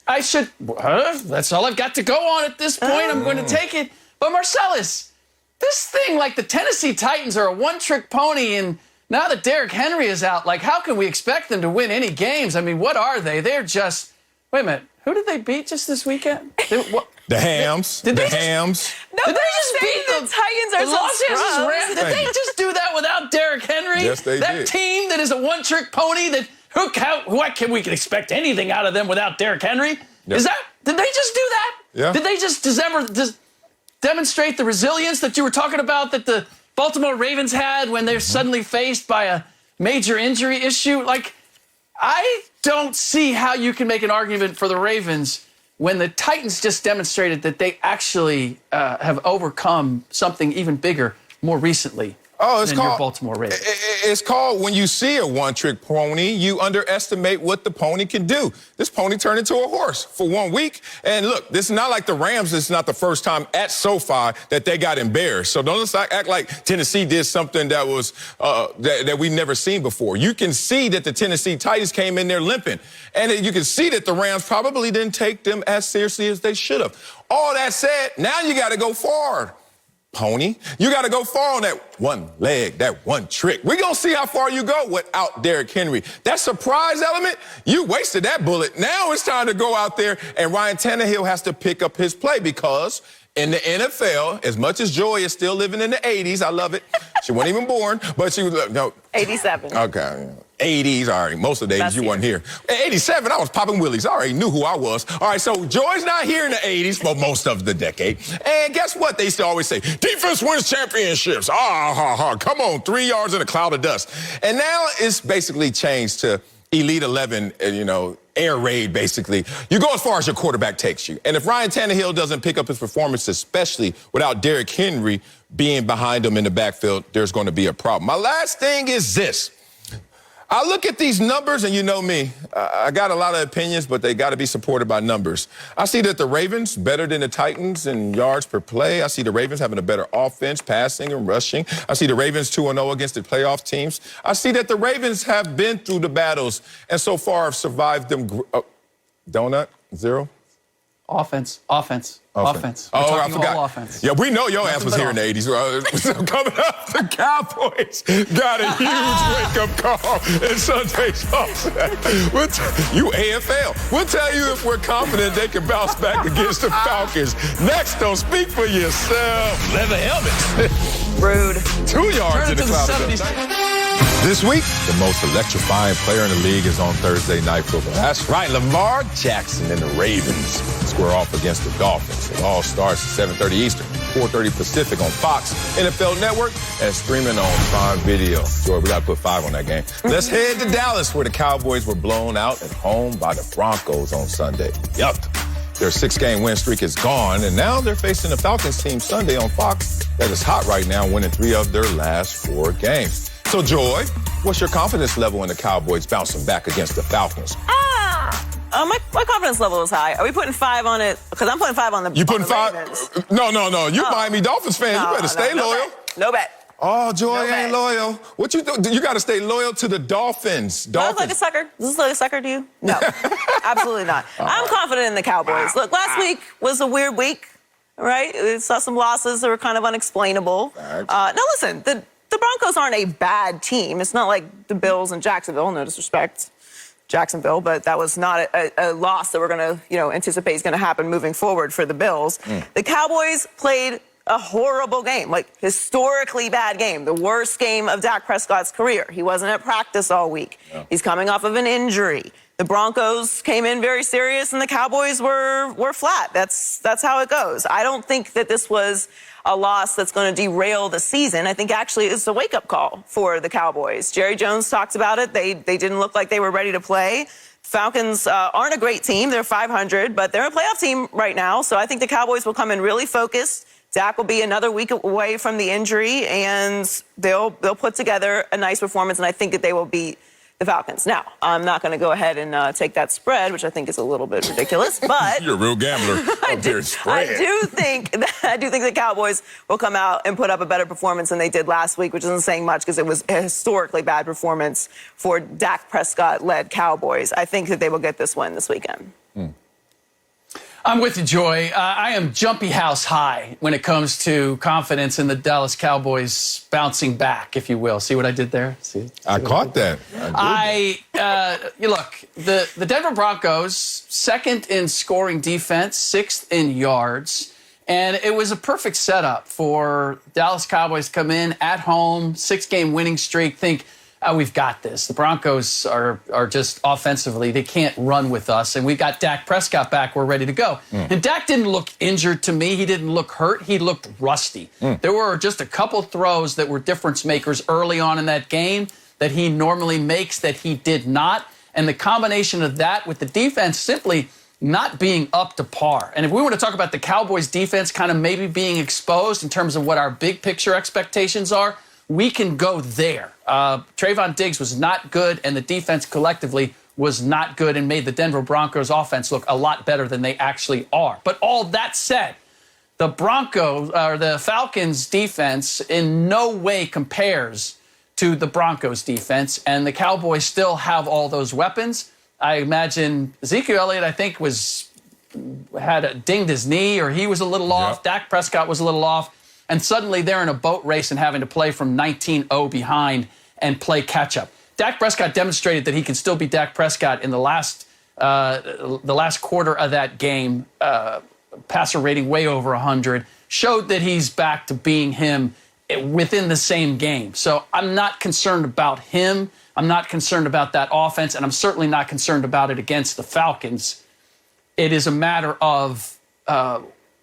I should. That's all I've got to go on at this point. I'm going to take it. But, Marcellus, this thing, like the Tennessee Titans are a one-trick pony, and now that Derrick Henry is out, like, how can we expect them to win any games? I mean, what are they? They're just... Wait a minute. Who did they beat just this weekend? The Hams. Did they Hams. No, did they just beat the Titans are Los Angeles Rams? Did they just do that without Derrick Henry? Yes, they did. That team that is a one-trick pony that... we can expect anything out of them without Derrick Henry? Yep. Did they just do that? Yeah. Did they just demonstrate the resilience that you were talking about that the Baltimore Ravens had when they're suddenly faced by a major injury issue? Like, I don't see how you can make an argument for the Ravens when the Titans just demonstrated that they actually have overcome something even bigger more recently. It's called your Baltimore Ravens. It's called, when you see a one-trick pony, you underestimate what the pony can do. This pony turned into a horse for 1 week. And look, this is not like the Rams. This is not the first time at SoFi that they got embarrassed. So don't act like Tennessee did something that was that we've never seen before. You can see that the Tennessee Titans came in there limping. And you can see that the Rams probably didn't take them as seriously as they should have. All that said, now you got to go forward. Pony, you got to go far on that one leg, that one trick. We're going to see how far you go without Derrick Henry. That surprise element, you wasted that bullet. Now it's time to go out there, and Ryan Tannehill has to pick up his play, because In the NFL, as much as Joy is still living in the 80s, I love it. She wasn't even born, but she was, no. 87. Okay. 80s, all right. Most of the 80s, Best you weren't here. 87, I was popping willies. I already knew who I was. All right, so Joy's not here in the 80s for most of the decade. And guess what? They used to always say, defense wins championships. Come on, 3 yards in a cloud of dust. And now it's basically changed to Elite 11, air raid, basically. You go as far as your quarterback takes you. And if Ryan Tannehill doesn't pick up his performance, especially without Derrick Henry being behind him in the backfield, there's going to be a problem. My last thing is this. I look at these numbers, and you know me, I got a lot of opinions, but they got to be supported by numbers. I see that the Ravens better than the Titans in yards per play. I see the Ravens having a better offense, passing and rushing. I see the Ravens 2-0 against the playoff teams. I see that the Ravens have been through the battles and so far have survived them. Donut, zero? Offense. Oh, I forgot. All offense. Yeah, we know your ass was here in the 80s. So coming up, the Cowboys got a huge wake-up call in Sunday's offset. You AFL. We'll tell you if we're confident they can bounce back against the Falcons. Next, don't speak for yourself. Leather helmets. Rude. 2 yards Turn in it the to the cloud. 70s. This week, the most electrifying player in the league is on Thursday Night Football. That's right, Lamar Jackson and the Ravens square off against the Dolphins. It all starts at 7:30 Eastern, 4:30 Pacific on Fox, NFL Network, and streaming on Prime Video. Joy, we got to put 5 on that game. Let's head to Dallas, where the Cowboys were blown out at home by the Broncos on Sunday. Yup. Their 6-game win streak is gone, and now they're facing the Falcons team Sunday on Fox that is hot right now, winning 3 of their last 4 games. So, Joy, what's your confidence level in the Cowboys bouncing back against the Falcons? My confidence level is high. Are we putting 5 on it? Because I'm putting 5 on the. You putting 5? Ravens. No. You Miami Dolphins fan. You better stay loyal. No bet. Oh, Joy No ain't bet. loyal. What you do? You got to stay loyal to the Dolphins. Does this look like a sucker? Does this look like a sucker to you? No, absolutely not. I'm confident in the Cowboys. Look, last week was a weird week, right? We saw some losses that were kind of unexplainable. Now, listen, the Broncos aren't a bad team. It's not like the Bills and Jacksonville, no disrespect, Jacksonville, but that was not a loss that we're going to, anticipate is going to happen moving forward for the Bills. The Cowboys played a horrible game, like historically bad game, the worst game of Dak Prescott's career. He wasn't at practice all week. No. He's coming off of an injury. The Broncos came in very serious, and the Cowboys were flat. That's how it goes. I don't think that this was a loss that's going to derail the season. I think actually it's a wake-up call for the Cowboys. Jerry Jones talked about it. They didn't look like they were ready to play. Falcons aren't a great team. They're 500, but they're a playoff team right now. So I think the Cowboys will come in really focused. Dak will be another week away from the injury, and they'll put together a nice performance, and I think that they will beat the Falcons. Now, I'm not going to go ahead and take that spread, which I think is a little bit ridiculous, but you're a real gambler. I do think the Cowboys will come out and put up a better performance than they did last week, which isn't saying much because it was a historically bad performance for Dak Prescott-led Cowboys. I think that they will get this win this weekend. I'm with you, Joy. I am jumpy house high when it comes to confidence in the Dallas Cowboys bouncing back, if you will. See what I did there? See I caught that. Look, the Denver Broncos, second in scoring defense, 6th in yards, and it was a perfect setup for Dallas Cowboys to come in at home, 6-game winning streak, think, we've got this. The Broncos are just offensively, they can't run with us. And we got Dak Prescott back. We're ready to go. And Dak didn't look injured to me. He didn't look hurt. He looked rusty. There were just a couple throws that were difference makers early on in that game that he normally makes that he did not. And the combination of that with the defense simply not being up to par. And if we want to talk about the Cowboys defense kind of maybe being exposed in terms of what our big picture expectations are, we can go there. Trayvon Diggs was not good, and the defense collectively was not good and made the Denver Broncos offense look a lot better than they actually are. But all that said, the Falcons defense in no way compares to the Broncos defense, and the Cowboys still have all those weapons. I imagine Ezekiel Elliott, I think, dinged his knee, or he was a little off. Dak Prescott was a little off. And suddenly they're in a boat race and having to play from 19-0 behind and play catch-up. Dak Prescott demonstrated that he can still be Dak Prescott in the last quarter of that game passer rating way over 100, showed that he's back to being him within the same game. So I'm not concerned about him. I'm not concerned about that offense, and I'm certainly not concerned about it against the Falcons. It is a matter of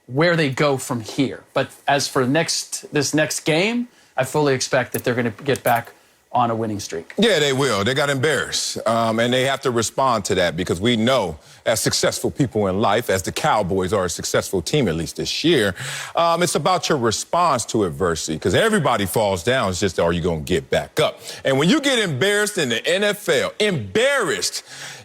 where they go from here. But as for this next game, I fully expect that they're going to get back on a winning streak. Yeah, they will. They got embarrassed. And they have to respond to that because we know as successful people in life, as the Cowboys are a successful team, at least this year, it's about your response to adversity because everybody falls down. It's just, are you going to get back up? And when you get embarrassed in the NFL, embarrassed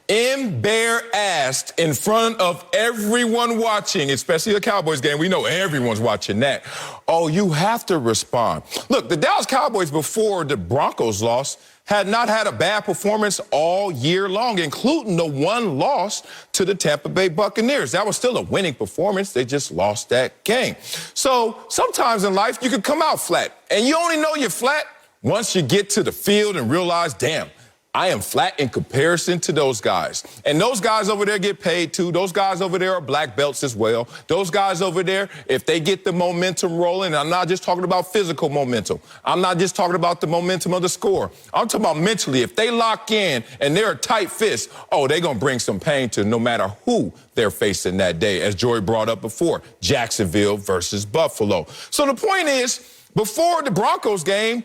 in front of everyone watching, especially the Cowboys game. We know everyone's watching that. Oh, you have to respond. Look, the Dallas Cowboys before the Broncos loss had not had a bad performance all year long, including the one loss to the Tampa Bay Buccaneers. That was still a winning performance. They just lost that game. So sometimes in life, you can come out flat, and you only know you're flat once you get to the field and realize, damn, I am flat in comparison to those guys. And those guys over there get paid too. Those guys over there are black belts as well. Those guys over there, if they get the momentum rolling, I'm not just talking about physical momentum. I'm not just talking about the momentum of the score. I'm talking about mentally. If they lock in and they're a tight fist, oh, they're going to bring some pain to no matter who they're facing that day. As Joey brought up before, Jacksonville versus Buffalo. So the point is, before the Broncos game,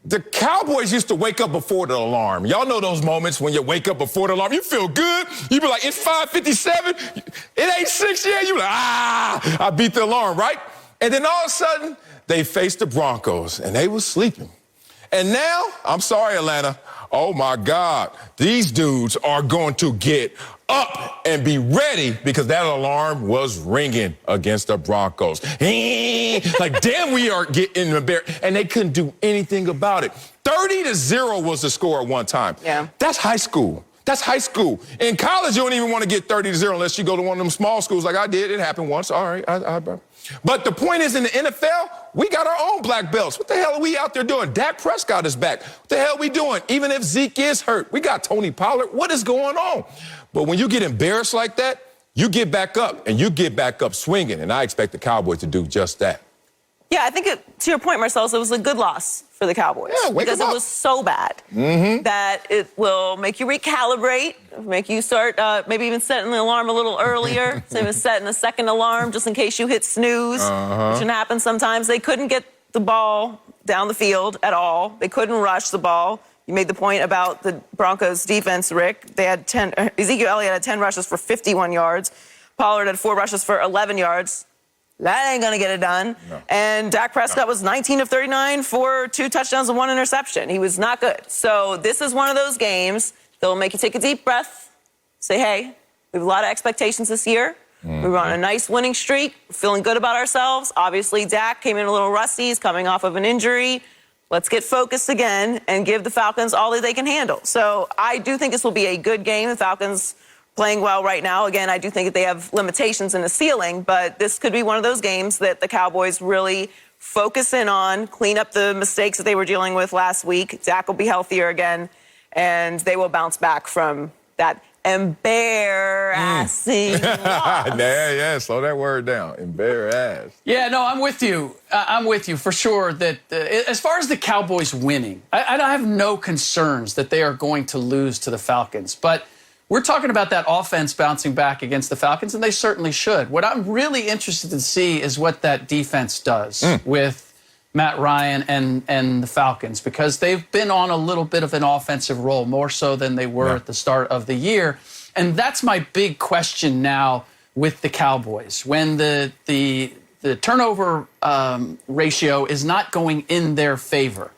the Cowboys used to wake up before the alarm. Y'all know those moments when you wake up before the alarm. You feel good. You be like, it's 5:57. It ain't 6 yet. You be like, I beat the alarm, right? And then all of a sudden, they faced the Broncos, and they was sleeping. And now, I'm sorry, Atlanta. Oh, my God. These dudes are going to get up and be ready because that alarm was ringing against the Broncos. Like, damn, we are getting embarrassed. And they couldn't do anything about it. 30-0 was the score at one time. Yeah. That's high school. That's high school. In college, you don't even want to get 30-0 unless you go to one of them small schools like I did. It happened once. All right. But the point is, in the NFL, we got our own black belts. What the hell are we out there doing? Dak Prescott is back. What the hell are we doing? Even if Zeke is hurt, we got Tony Pollard. What is going on? But when you get embarrassed like that, you get back up, and you get back up swinging. And I expect the Cowboys to do just that. Yeah, I think to your point, Marcellus, it was a good loss for the Cowboys. Yeah, because it was so bad that it will make you recalibrate, make you start maybe even setting the alarm a little earlier, so even setting a second alarm just in case you hit snooze, which can happen sometimes. They couldn't get the ball down the field at all. They couldn't rush the ball. You made the point about the Broncos defense, Rick. They had Ezekiel Elliott had 10 rushes for 51 yards. Pollard had 4 rushes for 11 yards. That ain't going to get it done. No. And Dak Prescott was 19 of 39 for 2 touchdowns and 1 interception. He was not good. So this is one of those games that will make you take a deep breath, say, hey, we have a lot of expectations this year. We were on a nice winning streak, feeling good about ourselves. Obviously, Dak came in a little rusty. He's coming off of an injury. Let's get focused again and give the Falcons all that they can handle. So I do think this will be a good game. The Falcons playing well right now. Again, I do think that they have limitations in the ceiling, but this could be one of those games that the Cowboys really focus in on, clean up the mistakes that they were dealing with last week. Dak will be healthier again, and they will bounce back from that embarrassing loss. Yeah, slow that word down. Embarrassed. Yeah, no, I'm with you. I'm with you for sure that as far as the Cowboys winning, I have no concerns that they are going to lose to the Falcons, but we're talking about that offense bouncing back against the Falcons, and they certainly should. What I'm really interested to see is what that defense does with Matt Ryan and the Falcons, because they've been on a little bit of an offensive roll, more so than they were at the start of the year. And that's my big question now with the Cowboys. When the turnover ratio is not going in their favor,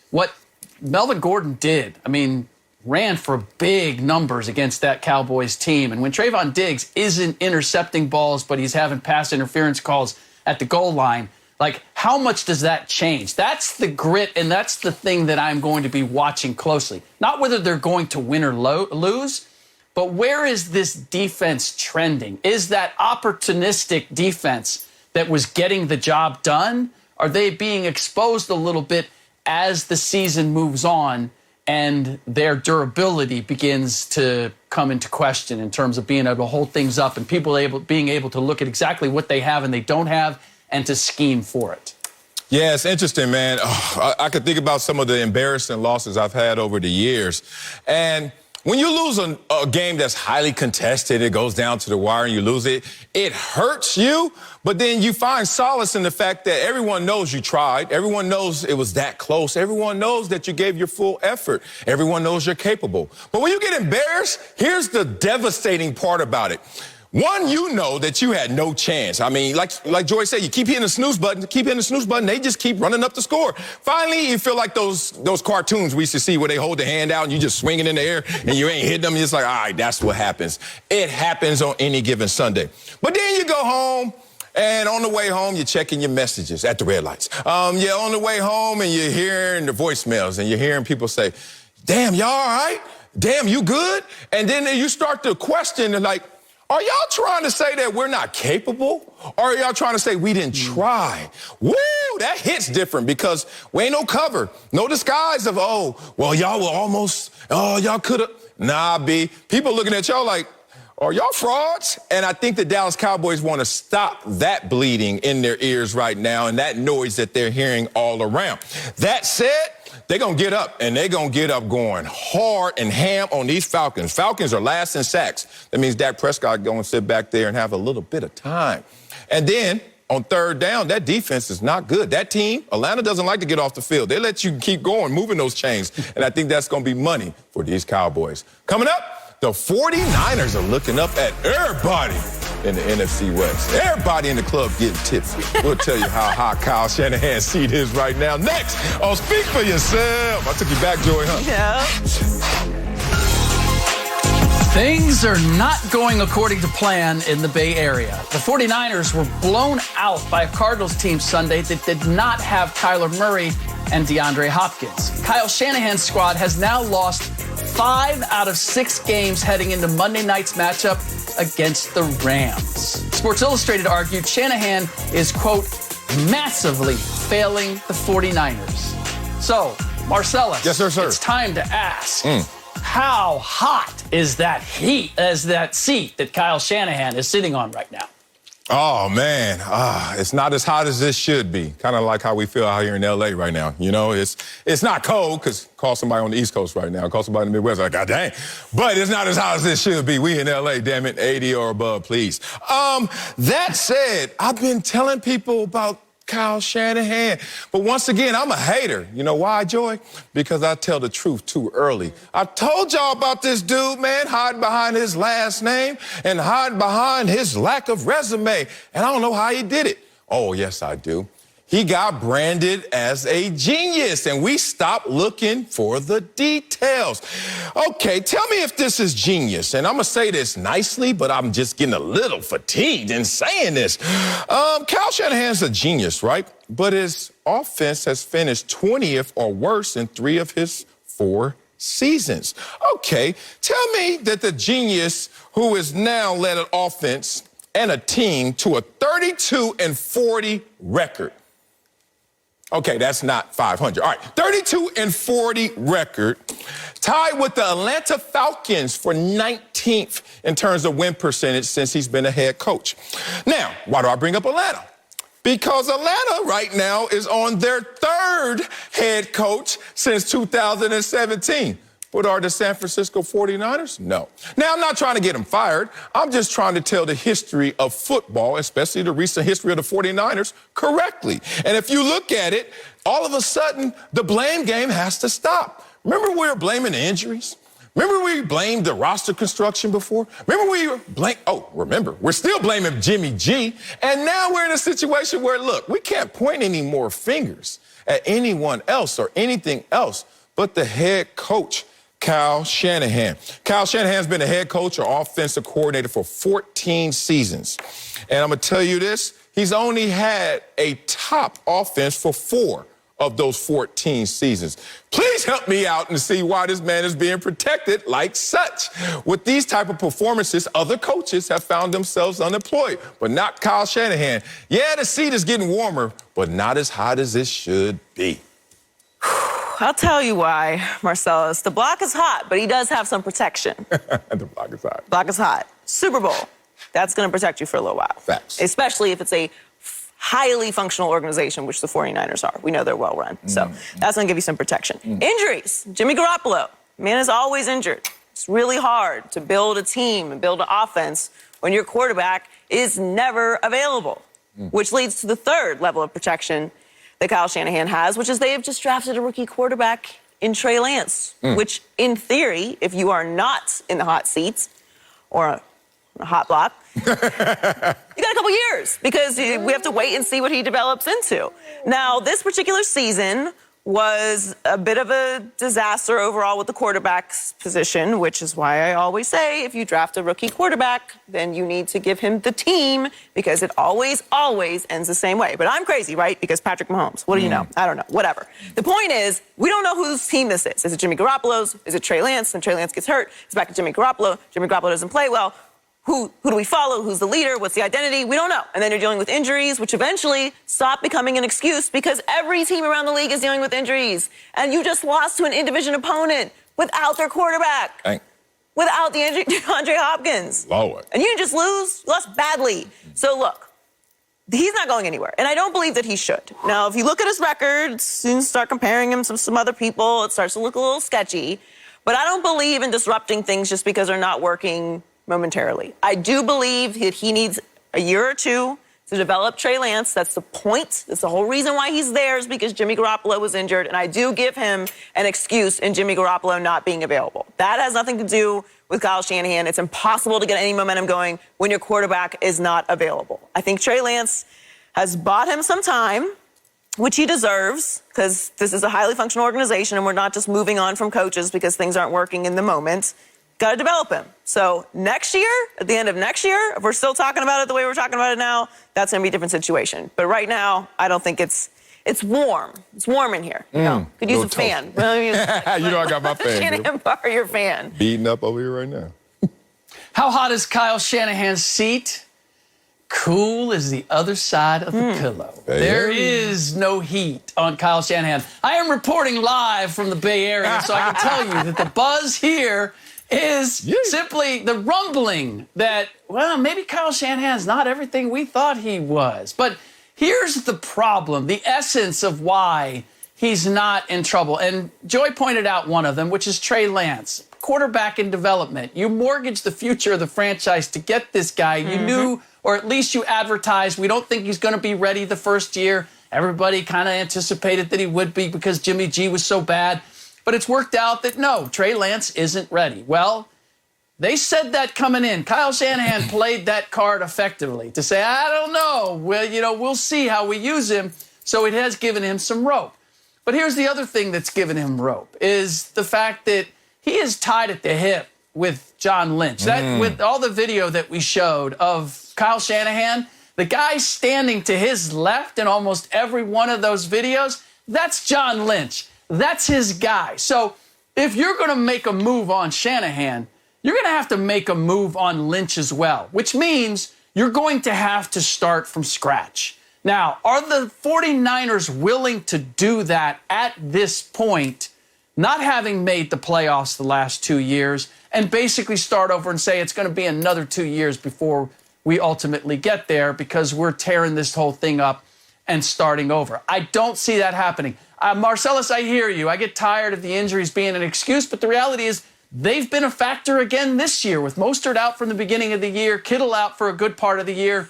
what Melvin Gordon did, I mean, ran for big numbers against that Cowboys team. And when Trayvon Diggs isn't intercepting balls, but he's having pass interference calls at the goal line, like, how much does that change? That's the grit, and that's the thing that I'm going to be watching closely. Not whether they're going to win or lose, but where is this defense trending? Is that opportunistic defense that was getting the job done? Are they being exposed a little bit as the season moves on and their durability begins to come into question in terms of being able to hold things up and people being able to look at exactly what they have and they don't have and to scheme for it. Yeah, it's interesting, man. I could think about some of the embarrassing losses I've had over the years. And when you lose a game that's highly contested, it goes down to the wire and you lose it, it hurts you. But then you find solace in the fact that everyone knows you tried. Everyone knows it was that close. Everyone knows that you gave your full effort. Everyone knows you're capable. But when you get embarrassed, here's the devastating part about it. One, you know that you had no chance. I mean, like Joy said, you keep hitting the snooze button, they just keep running up the score. Finally, you feel like those cartoons we used to see where they hold the hand out and you just swing it in the air and you ain't hitting them. It's like, all right, that's what happens. It happens on any given Sunday. But then you go home, and on the way home, you're checking your messages at the red lights. You're on the way home and you're hearing the voicemails and you're hearing people say, damn, y'all all right? Damn, you good? And then you start to question, like, are y'all trying to say that we're not capable? Or are y'all trying to say we didn't try? Woo, that hits different because we ain't no cover, no disguise of, oh, well, y'all were almost, oh, y'all could have. Nah, B. People looking at y'all like, are y'all frauds? And I think the Dallas Cowboys want to stop that bleeding in their ears right now and that noise that they're hearing all around. That said, they're going to get up, and they're going to get up going hard and ham on these Falcons. Falcons are last in sacks. That means Dak Prescott going to sit back there and have a little bit of time. And then on third down, that defense is not good. That team, Atlanta, doesn't like to get off the field. They let you keep going, moving those chains. And I think that's going to be money for these Cowboys. Coming up, the 49ers are looking up at everybody in the NFC West. Everybody in the club getting tipsy. We'll tell you how hot Kyle Shanahan's seat is right now. Next on Speak for Yourself. I took you back, Joy, huh? Yeah. Things are not going according to plan in the Bay Area. The 49ers were blown out by a Cardinals team Sunday that did not have Kyler Murray and DeAndre Hopkins. Kyle Shanahan's squad has now lost 5 out of 6 games heading into Monday night's matchup against the Rams. Sports Illustrated argued Shanahan is, quote, massively failing the 49ers. So, Marcellus, yes, sir. It's time to ask, how hot is that seat that Kyle Shanahan is sitting on right now? Oh, man, it's not as hot as this should be. Kind of like how we feel out here in L.A. right now. You know, it's not cold, because call somebody on the East Coast right now, call somebody in the Midwest, like, God dang. But it's not as hot as this should be. We in L.A., damn it, 80 or above, please. That said, I've been telling people about Kyle Shanahan. But once again, I'm a hater. You know why, Joy? Because I tell the truth too early. I told y'all about this dude, man, hiding behind his last name and hiding behind his lack of resume. And I don't know how he did it. Oh, yes, I do. He got branded as a genius, and we stopped looking for the details. Okay, tell me if this is genius. And I'm going to say this nicely, but I'm just getting a little fatigued in saying this. Kyle Shanahan's a genius, right? But his offense has finished 20th or worse in 3 of his 4 seasons. Okay, tell me that the genius who has now led an offense and a team to a 32-40 record. Okay, that's not 500. All right, 32-40 record, tied with the Atlanta Falcons for 19th in terms of win percentage since he's been a head coach. Now, why do I bring up Atlanta? Because Atlanta right now is on their 3rd head coach since 2017. But are the San Francisco 49ers? No. Now, I'm not trying to get him fired. I'm just trying to tell the history of football, especially the recent history of the 49ers, correctly. And if you look at it, all of a sudden, the blame game has to stop. Remember we were blaming the injuries? Remember we blamed the roster construction before? Remember we're still blaming Jimmy G. And now we're in a situation where, look, we can't point any more fingers at anyone else or anything else but the head coach, Kyle Shanahan. Kyle Shanahan's been a head coach or offensive coordinator for 14 seasons. And I'm going to tell you this, he's only had a top offense for 4 of those 14 seasons. Please help me out and see why this man is being protected like such. With these type of performances, other coaches have found themselves unemployed, but not Kyle Shanahan. Yeah, the seat is getting warmer, but not as hot as it should be. I'll tell you why, Marcellus. The block is hot, but he does have some protection. The block is hot. Block is hot. Super Bowl. That's going to protect you for a little while. Facts. Especially if it's a highly functional organization, which the 49ers are. We know they're well run. So that's going to give you some protection. Injuries. Jimmy Garoppolo. Man is always injured. It's really hard to build a team and build an offense when your quarterback is never available, which leads to the third level of protection that Kyle Shanahan has, which is they have just drafted a rookie quarterback in Trey Lance, which in theory, if you are not in the hot seats or a hot block, you got a couple years because we have to wait and see what he develops into. Now, this particular season was a bit of a disaster overall with the quarterback's position, which is why I always say if you draft a rookie quarterback, then you need to give him the team because it always ends the same way. But I'm crazy, right? Because Patrick Mahomes, what do you know? I don't know, whatever. The point is, we don't know whose team this is. Is it Jimmy Garoppolo's? Is it Trey Lance? And Trey Lance gets hurt. It's back to Jimmy Garoppolo. Jimmy Garoppolo doesn't play well. Who do we follow? Who's the leader? What's the identity? We don't know. And then you're dealing with injuries, which eventually stop becoming an excuse because every team around the league is dealing with injuries. And you just lost to an in-division opponent without their quarterback. Dang. Without the injury to Andre Hopkins. Lord. And you didn't just lose, you lost badly. So look, he's not going anywhere. And I don't believe that he should. Now, if you look at his records and start comparing him to some other people, it starts to look a little sketchy. But I don't believe in disrupting things just because they're not working momentarily. I do believe that he needs a year or two to develop Trey Lance. That's the point. That's the whole reason why he's there is because Jimmy Garoppolo was injured. And I do give him an excuse in Jimmy Garoppolo not being available. That has nothing to do with Kyle Shanahan. It's impossible to get any momentum going when your quarterback is not available. I think Trey Lance has bought him some time, which he deserves, because this is a highly functional organization and we're not just moving on from coaches because things aren't working in the moment. Got to develop him. So next year, at the end of next year, if we're still talking about it the way we're talking about it now, that's going to be a different situation. But right now, I don't think it's warm. It's warm in here. You know, could use a fan. Well, You know I got my fan. Shanahan, borrow your fan. Beating up over here right now. How hot is Kyle Shanahan's seat? Cool as the other side of the pillow. There is no heat on Kyle Shanahan. I am reporting live from the Bay Area, so I can tell you that the buzz here is simply the rumbling that, well, maybe Kyle Shanahan's not everything we thought he was. But here's the problem, the essence of why he's not in trouble. And Joy pointed out one of them, which is Trey Lance, quarterback in development. You mortgaged the future of the franchise to get this guy. You knew, or at least you advertised, we don't think he's going to be ready the first year. Everybody kind of anticipated that he would be because Jimmy G was so bad. But it's worked out that, no, Trey Lance isn't ready. Well, they said that coming in. Kyle Shanahan played that card effectively to say, I don't know. Well, we'll see how we use him. So it has given him some rope. But here's the other thing that's given him rope is the fact that he is tied at the hip with John Lynch. That, with all the video that we showed of Kyle Shanahan, the guy standing to his left in almost every one of those videos, that's John Lynch. That's his guy. So if you're going to make a move on Shanahan, you're going to have to make a move on Lynch as well, which means you're going to have to start from scratch. Now, are the 49ers willing to do that at this point, not having made the playoffs the last 2 years, and basically start over and say it's going to be another 2 years before we ultimately get there because we're tearing this whole thing up and starting over? I don't see that happening. Marcellus, I hear you. I get tired of the injuries being an excuse, but the reality is they've been a factor again this year with Mostert out from the beginning of the year, Kittle out for a good part of the year,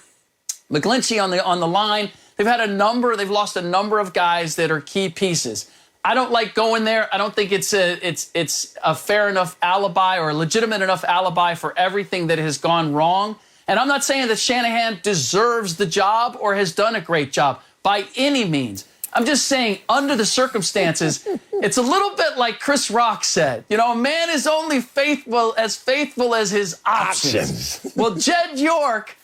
McGlinchey on the line. They've lost a number of guys that are key pieces. I don't like going there. I don't think it's a fair enough alibi or a legitimate enough alibi for everything that has gone wrong. And I'm not saying that Shanahan deserves the job or has done a great job by any means. I'm just saying, under the circumstances, it's a little bit like Chris Rock said. You know, a man is only faithful as his options. Well, Jed York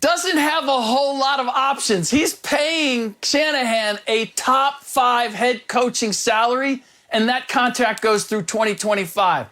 doesn't have a whole lot of options. He's paying Shanahan a top 5 head coaching salary, and that contract goes through 2025.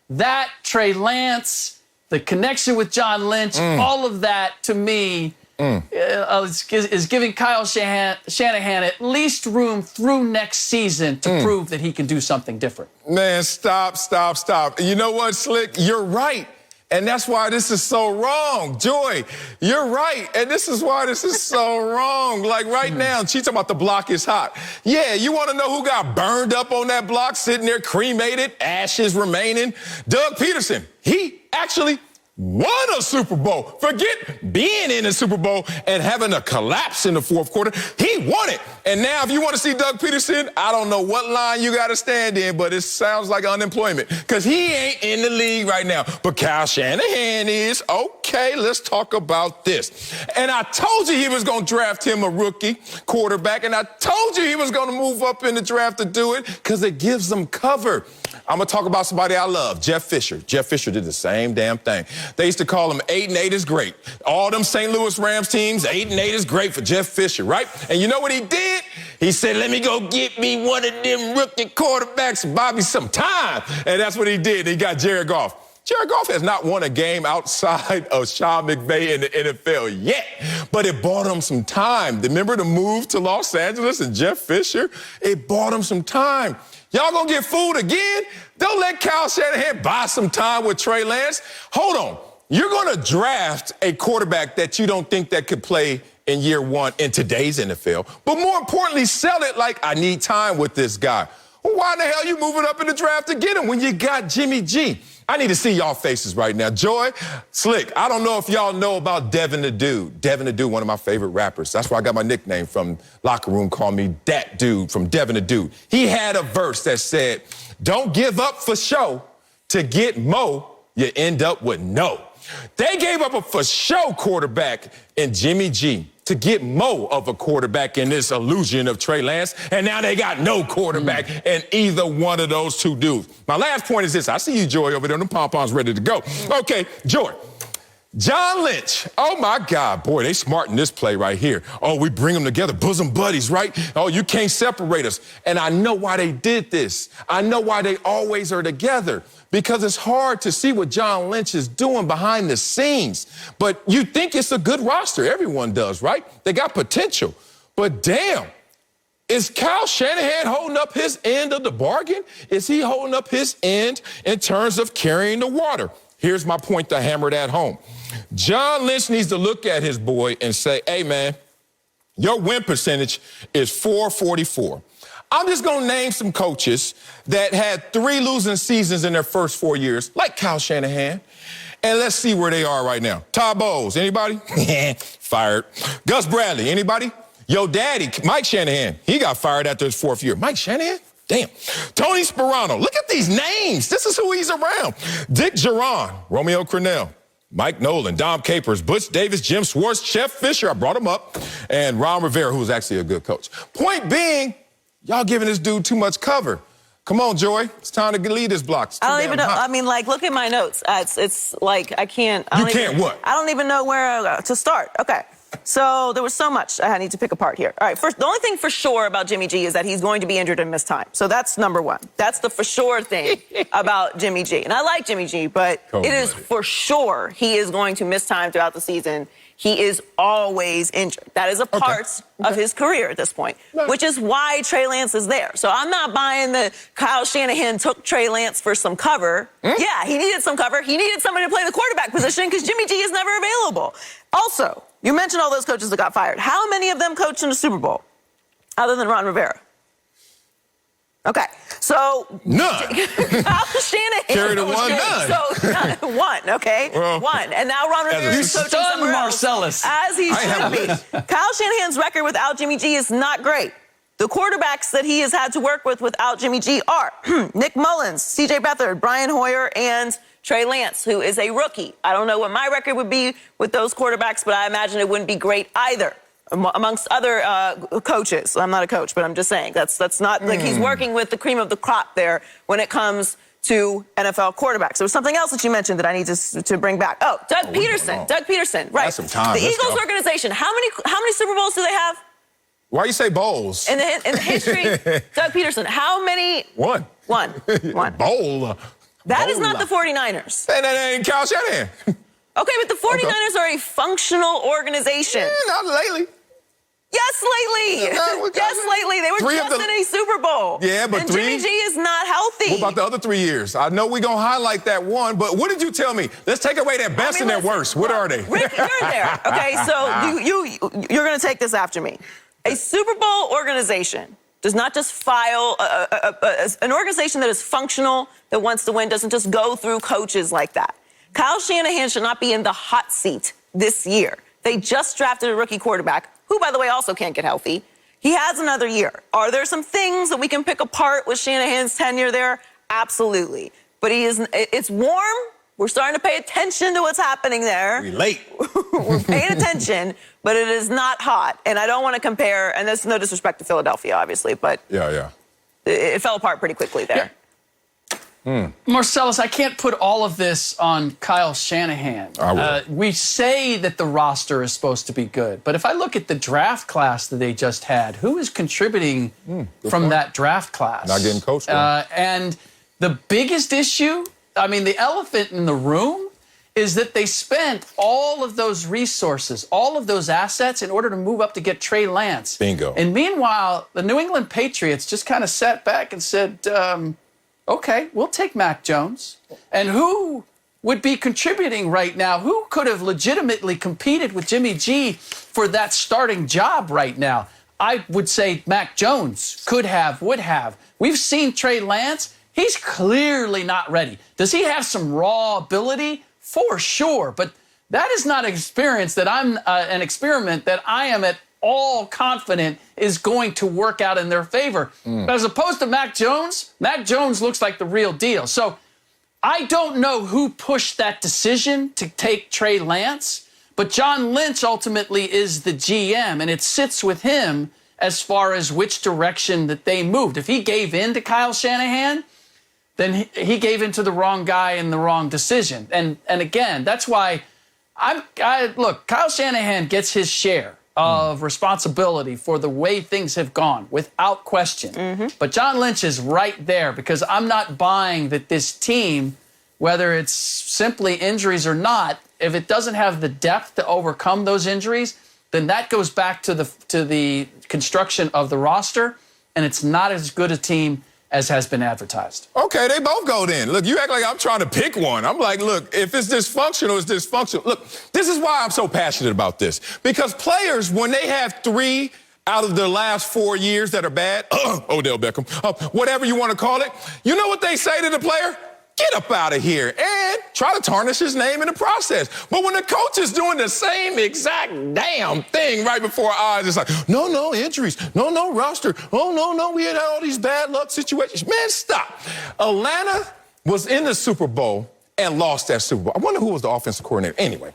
That, Trey Lance, the connection with John Lynch, all of that, to me, is giving Kyle Shanahan at least room through next season to prove that he can do something different. Man, stop. You know what, Slick? You're right. And that's why this is so wrong. Joy, you're right. And this is why this is so wrong. Like right now, she's talking about the block is hot. Yeah, you want to know who got burned up on that block, sitting there cremated, ashes remaining? Doug Peterson. He actually won a Super Bowl. Forget being in a Super Bowl and having a collapse in the fourth quarter. He won it. And now if you want to see Doug Peterson, I don't know what line you got to stand in, but it sounds like unemployment because he ain't in the league right now. But Kyle Shanahan is. Okay, let's talk about this. And I told you he was going to draft him a rookie quarterback, and I told you he was going to move up in the draft to do it because it gives them cover. I'm going to talk about somebody I love, Jeff Fisher. Jeff Fisher did the same damn thing. They used to call him 8-8 is great. All them St. Louis Rams teams, 8-8 is great for Jeff Fisher, right? And you know what he did? He said, let me go get me one of them rookie quarterbacks, Bobby, some time. And that's what he did. He got Jared Goff. Jared Goff has not won a game outside of Sean McVay in the NFL yet, but it bought him some time. Remember the move to Los Angeles and Jeff Fisher? It bought him some time. Y'all gonna get fooled again? Don't let Kyle Shanahan buy some time with Trey Lance. Hold on. You're gonna draft a quarterback that you don't think that could play in year one in today's NFL, but more importantly, sell it like I need time with this guy. Well, why in the hell you moving up in the draft to get him when you got Jimmy G? I need to see y'all faces right now. Joy, Slick, I don't know if y'all know about Devin the Dude. Devin the Dude, one of my favorite rappers. That's where I got my nickname from. Locker room called me that dude from Devin the Dude. He had a verse that said, don't give up for show. To get mo, you end up with no. They gave up a for show quarterback in Jimmy G to get mo of a quarterback in this illusion of Trey Lance, and now they got no quarterback in either one of those two dudes. My last point is this. I see you, Joy, over there. The pom-poms ready to go. Okay, Joy. John Lynch. Oh, my God. Boy, they smart in this play right here. Oh, we bring them together. Bosom buddies, right? Oh, you can't separate us. And I know why they did this. I know why they always are together. Because it's hard to see what John Lynch is doing behind the scenes. But you think it's a good roster. Everyone does, right? They got potential. But damn, is Kyle Shanahan holding up his end of the bargain? Is he holding up his end in terms of carrying the water? Here's my point to hammer that home. John Lynch needs to look at his boy and say, hey, man, your win percentage is .444. I'm just going to name some coaches that had 3 losing seasons in their first 4 years, like Kyle Shanahan. And let's see where they are right now. Todd Bowles, anybody? Fired. Gus Bradley, anybody? Yo daddy, Mike Shanahan, he got fired after his 4th year. Mike Shanahan? Damn. Tony Sperano, look at these names. This is who he's around. Dick Geron, Romeo Crennel, Mike Nolan, Dom Capers, Butch Davis, Jim Schwartz, Jeff Fisher, I brought him up, and Ron Rivera, who's actually a good coach. Point being, y'all giving this dude too much cover. Come on, Joy. It's time to lead this block. I don't even know. I mean, like, look at my notes. It's like I can't. You can't what? I don't even know where to start. Okay. So there was so much I need to pick apart here. All right, first, the only thing for sure about Jimmy G is that he's going to be injured and miss time. So that's number one. That's the for sure thing about Jimmy G. And I like Jimmy G, but it is for sure he is going to miss time throughout the season. He is always injured. That is a part of his career at this point, which is why Trey Lance is there. So I'm not buying the Kyle Shanahan took Trey Lance for some cover. Yeah, he needed some cover. He needed somebody to play the quarterback position because Jimmy G is never available. Also, you mentioned all those coaches that got fired. How many of them coached in the Super Bowl other than Ron Rivera? Okay, so none. Kyle Shanahan carried a one, none. So one, okay, one, and now Ron Rivera is coaching somewhere Marcellus. else, as he should be. Kyle Shanahan's record without Jimmy G is not great. The quarterbacks that he has had to work with without Jimmy G are Nick Mullins, C.J. Beathard, Brian Hoyer, and Trey Lance, who is a rookie. I don't know what my record would be with those quarterbacks, but I imagine it wouldn't be great either. Amongst other coaches. I'm not a coach, but I'm just saying that's not like he's working with the cream of the crop there when it comes to NFL quarterbacks. There was something else that you mentioned that I need to bring back. Oh, Doug Peterson. Doug Peterson, right. That's some time. The Eagles organization, how many Super Bowls do they have? Why you say bowls? In the history, Doug Peterson, how many? One. One. Bowl. That is not the 49ers. That ain't Kyle Shanahan. Okay, but the 49ers are a functional organization. Not lately. Yes, lately. Yes, lately. They were just in a Super Bowl. Yeah, but and Jimmy G is not healthy. What about the other 3 years? I know we're going to highlight that one, but what did you tell me? Let's take away their best and their worst. What are they? Rick, you're there. Okay, so you're going to take this after me. A Super Bowl organization does not just file, an organization that is functional, that wants to win, doesn't just go through coaches like that. Kyle Shanahan should not be in the hot seat this year. They just drafted a rookie quarterback, who, by the way, also can't get healthy. He has another year. Are there some things that we can pick apart with Shanahan's tenure there? Absolutely. But it's warm. We're starting to pay attention to what's happening there. We late. We're paying attention, but it is not hot. And I don't want to compare, and there's no disrespect to Philadelphia, obviously, but it fell apart pretty quickly there. Marcellus, I can't put all of this on Kyle Shanahan. We say that the roster is supposed to be good, but if I look at the draft class that they just had, who is contributing from that draft class? Not getting coached. And the biggest issue, I mean, the elephant in the room is that they spent all of those resources, all of those assets in order to move up to get Trey Lance. Bingo. And meanwhile, the New England Patriots just kind of sat back and said, okay, we'll take Mac Jones. And who would be contributing right now? Who could have legitimately competed with Jimmy G for that starting job right now? I would say Mac Jones would have. We've seen Trey Lance. He's clearly not ready. Does he have some raw ability? For sure. But that is not an experiment that I am at all confident is going to work out in their favor. As opposed to Mac Jones looks like the real deal. So I don't know who pushed that decision to take Trey Lance, but John Lynch ultimately is the GM, and it sits with him as far as which direction that they moved. If he gave in to Kyle Shanahan, then he gave in to the wrong guy and the wrong decision. And again, that's why look, Kyle Shanahan gets his share of responsibility for the way things have gone, without question. But John Lynch is right there, because I'm not buying that this team, whether it's simply injuries or not, if it doesn't have the depth to overcome those injuries, then that goes back to the construction of the roster, and it's not as good a team as has been advertised. Okay, they both go then. Look, you act like I'm trying to pick one. I'm like, look, if it's dysfunctional, it's dysfunctional. Look, this is why I'm so passionate about this. Because players, when they have 3 out of their last 4 years that are bad, Odell Beckham, whatever you want to call it, you know what they say to the player? Get up out of here, and try to tarnish his name in the process. But when the coach is doing the same exact damn thing right before our eyes, it's like, no, injuries. No, roster. Oh, no, we had all these bad luck situations. Man, stop. Atlanta was in the Super Bowl and lost that Super Bowl. I wonder who was the offensive coordinator. Anyway.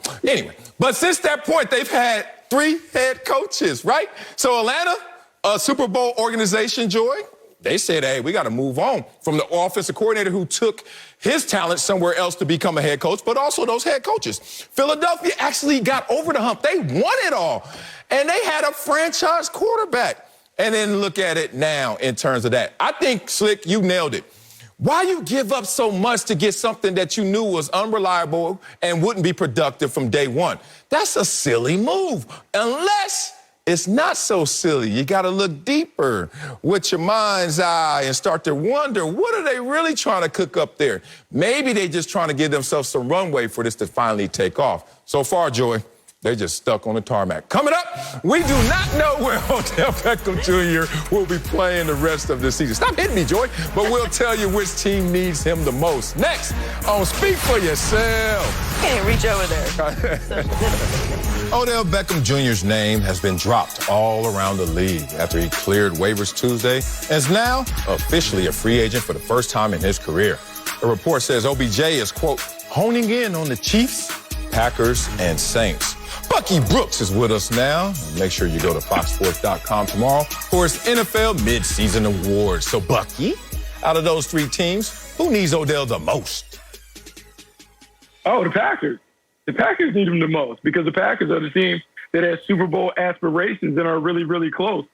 But since that point, they've had 3 head coaches, right? So Atlanta, a Super Bowl organization, Joy, they said, hey, we got to move on from the offensive coordinator who took his talent somewhere else to become a head coach, but also those head coaches. Philadelphia actually got over the hump. They won it all. And they had a franchise quarterback. And then look at it now in terms of that. I think, Slick, you nailed it. Why you give up so much to get something that you knew was unreliable and wouldn't be productive from day one? That's a silly move, unless it's not so silly. You got to look deeper with your mind's eye and start to wonder, what are they really trying to cook up there? Maybe they just trying to give themselves some runway for this to finally take off. So far, Joy, they're just stuck on the tarmac. Coming up, we do not know where Odell Beckham Jr. will be playing the rest of the season. Stop hitting me, Joy. But we'll tell you which team needs him the most. Next on Speak for Yourself. Can't reach over there. Odell Beckham Jr.'s name has been dropped all around the league after he cleared waivers Tuesday and is now officially a free agent for the first time in his career. A report says OBJ is, quote, honing in on the Chiefs, Packers, and Saints. Bucky Brooks is with us now. Make sure you go to foxsports.com tomorrow for his NFL midseason awards. So, Bucky, out of those 3 teams, who needs Odell the most? Oh, the Packers. The Packers need him the most because the Packers are the team that has Super Bowl aspirations and are really, really close.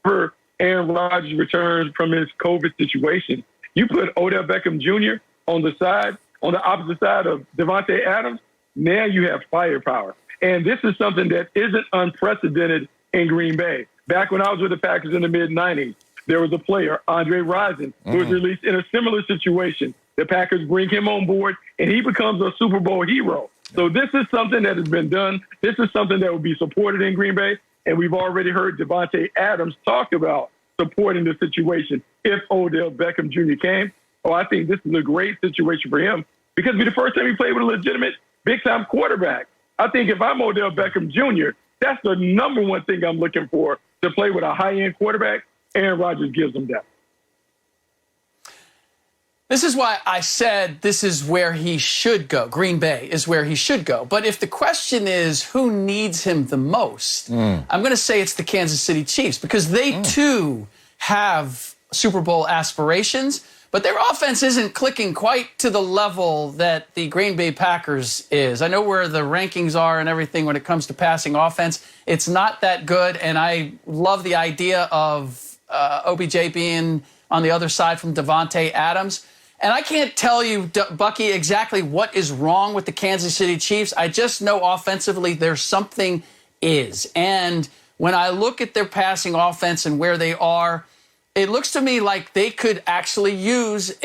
For Aaron Rodgers returns from his COVID situation, you put Odell Beckham Jr. on the opposite side of Devontae Adams, Now you have firepower. And this is something that isn't unprecedented in Green Bay. Back when I was with the Packers in the mid-'90s, there was a player, Andre Rison, who was released in a similar situation. The Packers bring him on board, and he becomes a Super Bowl hero. So this is something that has been done. This is something that will be supported in Green Bay, and we've already heard Davante Adams talk about supporting the situation if Odell Beckham Jr. came. Oh, I think this is a great situation for him because it'll be the first time he played with a legitimate big-time quarterback. I think if I'm Odell Beckham Jr., that's the number one thing I'm looking for, to play with a high-end quarterback. Aaron Rodgers gives them that. This is why I said this is where he should go. Green Bay is where he should go. But if the question is who needs him the most, I'm going to say it's the Kansas City Chiefs because they, too, have Super Bowl aspirations. But their offense isn't clicking quite to the level that the Green Bay Packers is. I know where the rankings are and everything when it comes to passing offense. It's not that good, and I love the idea of OBJ being on the other side from Davante Adams. And I can't tell you, Bucky, exactly what is wrong with the Kansas City Chiefs. I just know offensively there's something is. And when I look at their passing offense and where they are, it looks to me like they could actually use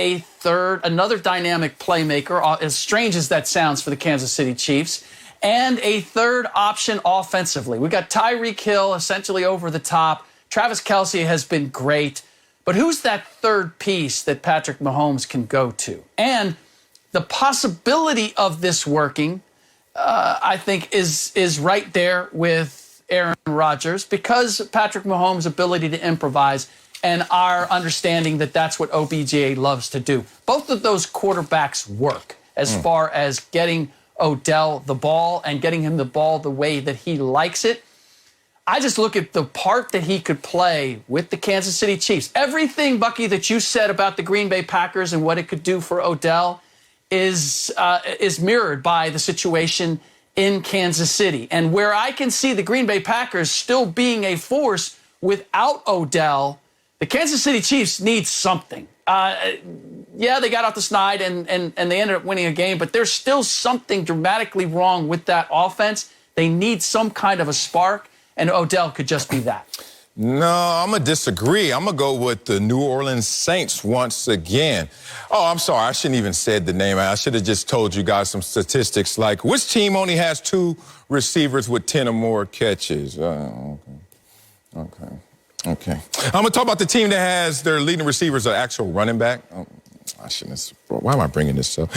another dynamic playmaker, as strange as that sounds for the Kansas City Chiefs, and a third option offensively. We got Tyreek Hill essentially over the top. Travis Kelce has been great. But who's that third piece that Patrick Mahomes can go to? And the possibility of this working, I think, is right there with Aaron Rodgers because Patrick Mahomes' ability to improvise and our understanding that that's what OBJ loves to do. Both of those quarterbacks work as far as getting Odell the ball and getting him the ball the way that he likes it. I just look at the part that he could play with the Kansas City Chiefs. Everything, Bucky, that you said about the Green Bay Packers and what it could do for Odell is mirrored by the situation in Kansas City. And where I can see the Green Bay Packers still being a force without Odell, the Kansas City Chiefs need something. Yeah, they got off the snide and they ended up winning a game, but there's still something dramatically wrong with that offense. They need some kind of a spark, and Odell could just be that. No, I'm going to disagree. I'm going to go with the New Orleans Saints once again. Oh, I'm sorry. I shouldn't even said the name. I should have just told you guys some statistics like which team only has 2 receivers with 10 or more catches. Okay. I'm going to talk about the team that has their leading receivers an actual running back. I shouldn't have. Why am I bringing this up?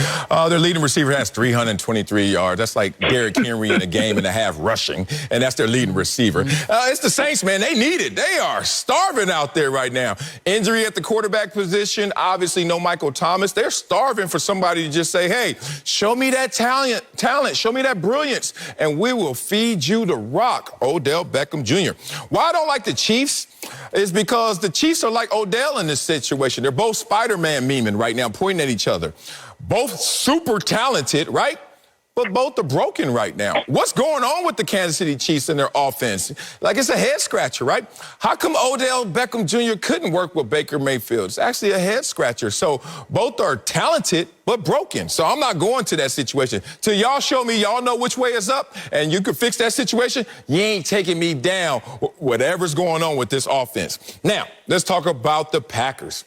Their leading receiver has 323 yards. That's like Derrick Henry in a game and a half rushing, and that's their leading receiver. It's the Saints, man. They need it. They are starving out there right now. Injury at the quarterback position. Obviously, no Michael Thomas. They're starving for somebody to just say, hey, show me that talent, show me that brilliance, and we will feed you the rock, Odell Beckham Jr. Why I don't like the Chiefs is because the Chiefs are like Odell in this situation. They're both Spider-Man memeing right now, pointing at each other. Both super talented, right? But both are broken right now. What's going on with the Kansas City Chiefs and their offense? Like, it's a head-scratcher, right? How come Odell Beckham Jr. couldn't work with Baker Mayfield? It's actually a head-scratcher. So both are talented but broken. So I'm not going to that situation. Till y'all show me y'all know which way is up and you can fix that situation, you ain't taking me down, whatever's going on with this offense. Now, let's talk about the Packers.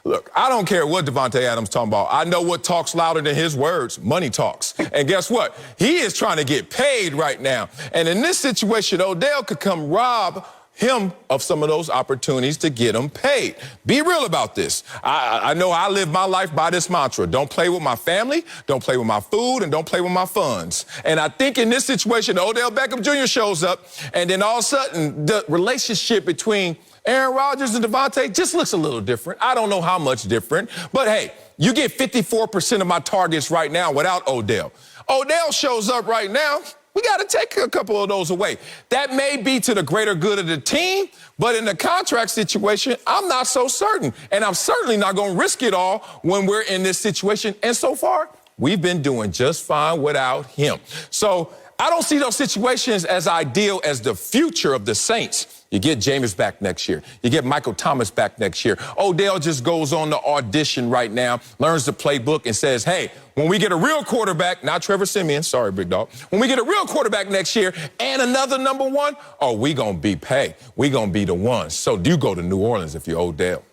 Look, I don't care what Davante Adams talking about. I know what talks louder than his words. Money talks. And guess what? He is trying to get paid right now. And in this situation, Odell could come rob him of some of those opportunities to get him paid. Be real about this. I know I live my life by this mantra. Don't play with my family, don't play with my food, and don't play with my funds. And I think in this situation, Odell Beckham Jr. shows up, and then all of a sudden, the relationship between Aaron Rodgers and Davante just looks a little different. I don't know how much different, but hey, you get 54% of my targets right now without Odell. Odell shows up right now. We got to take a couple of those away. That may be to the greater good of the team, but in the contract situation, I'm not so certain. And I'm certainly not going to risk it all when we're in this situation. And so far, we've been doing just fine without him. So I don't see those situations as ideal as the future of the Saints. You get Jameis back next year. You get Michael Thomas back next year. Odell just goes on the audition right now, learns the playbook, and says, hey, when we get a real quarterback, not Trevor Siemian, sorry, big dog, when we get a real quarterback next year and another number one, oh, we going to be paid. We going to be the ones. So do you go to New Orleans if you're Odell?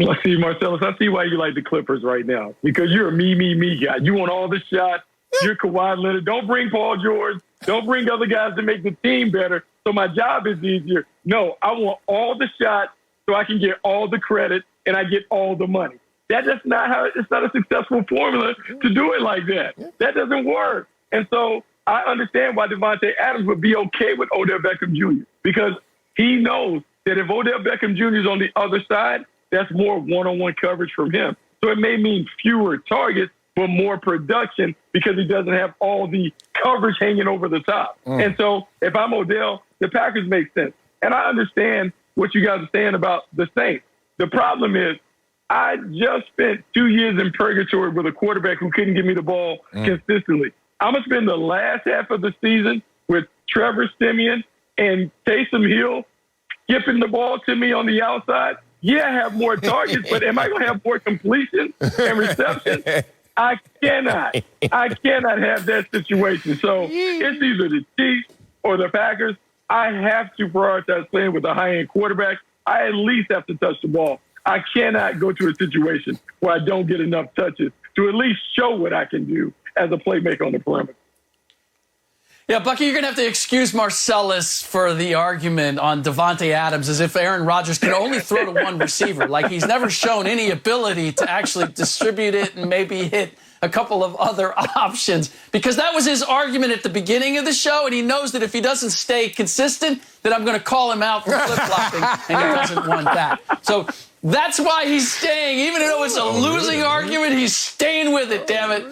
Well, see, Marcellus, I see why you like the Clippers right now, because you're a me guy. You want all the shots. You're Kawhi Leonard. Don't bring Paul George. Don't bring other guys to make the team better so my job is easier. No, I want all the shots so I can get all the credit and I get all the money. That's not how. It's not a successful formula to do it like that. That doesn't work. And so I understand why Davante Adams would be okay with Odell Beckham Jr. because he knows that if Odell Beckham Jr. is on the other side, that's more one-on-one coverage from him. So it may mean fewer targets, but more production because he doesn't have all the coverage hanging over the top. And so if I'm Odell, the Packers make sense. And I understand what you guys are saying about the Saints. The problem is I just spent 2 years in purgatory with a quarterback who couldn't give me the ball consistently. I'm going to spend the last half of the season with Trevor Siemian and Taysom Hill skipping the ball to me on the outside. Yeah, I have more targets, but am I going to have more completions and receptions? I cannot have that situation. So it's either the Chiefs or the Packers. I have to prioritize playing with a high-end quarterback. I at least have to touch the ball. I cannot go to a situation where I don't get enough touches to at least show what I can do as a playmaker on the perimeter. Yeah, Bucky, you're going to have to excuse Marcellus for the argument on Davante Adams as if Aaron Rodgers can only throw to one receiver. Like he's never shown any ability to actually distribute it and maybe hit a couple of other options, because that was his argument at the beginning of the show, and he knows that if he doesn't stay consistent, that I'm going to call him out for flip-flopping, and he doesn't want that. So that's why he's staying. Even though it's a losing argument, he's staying with it, damn it.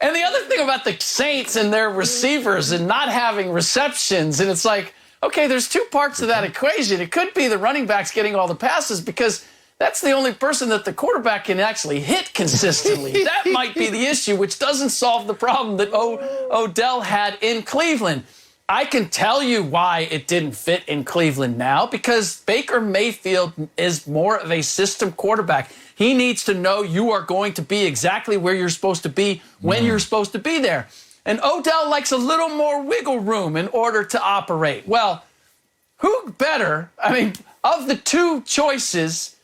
And the other thing about the Saints and their receivers and not having receptions, and it's like, okay, there's two parts to that equation. It could be the running backs getting all the passes because that's the only person that the quarterback can actually hit consistently. That might be the issue, which doesn't solve the problem that Odell had in Cleveland. I can tell you why it didn't fit in Cleveland now, because Baker Mayfield is more of a system quarterback. He needs to know you are going to be exactly where you're supposed to be when you're supposed to be there. And Odell likes a little more wiggle room in order to operate. Well, who better? I mean, of the two choices,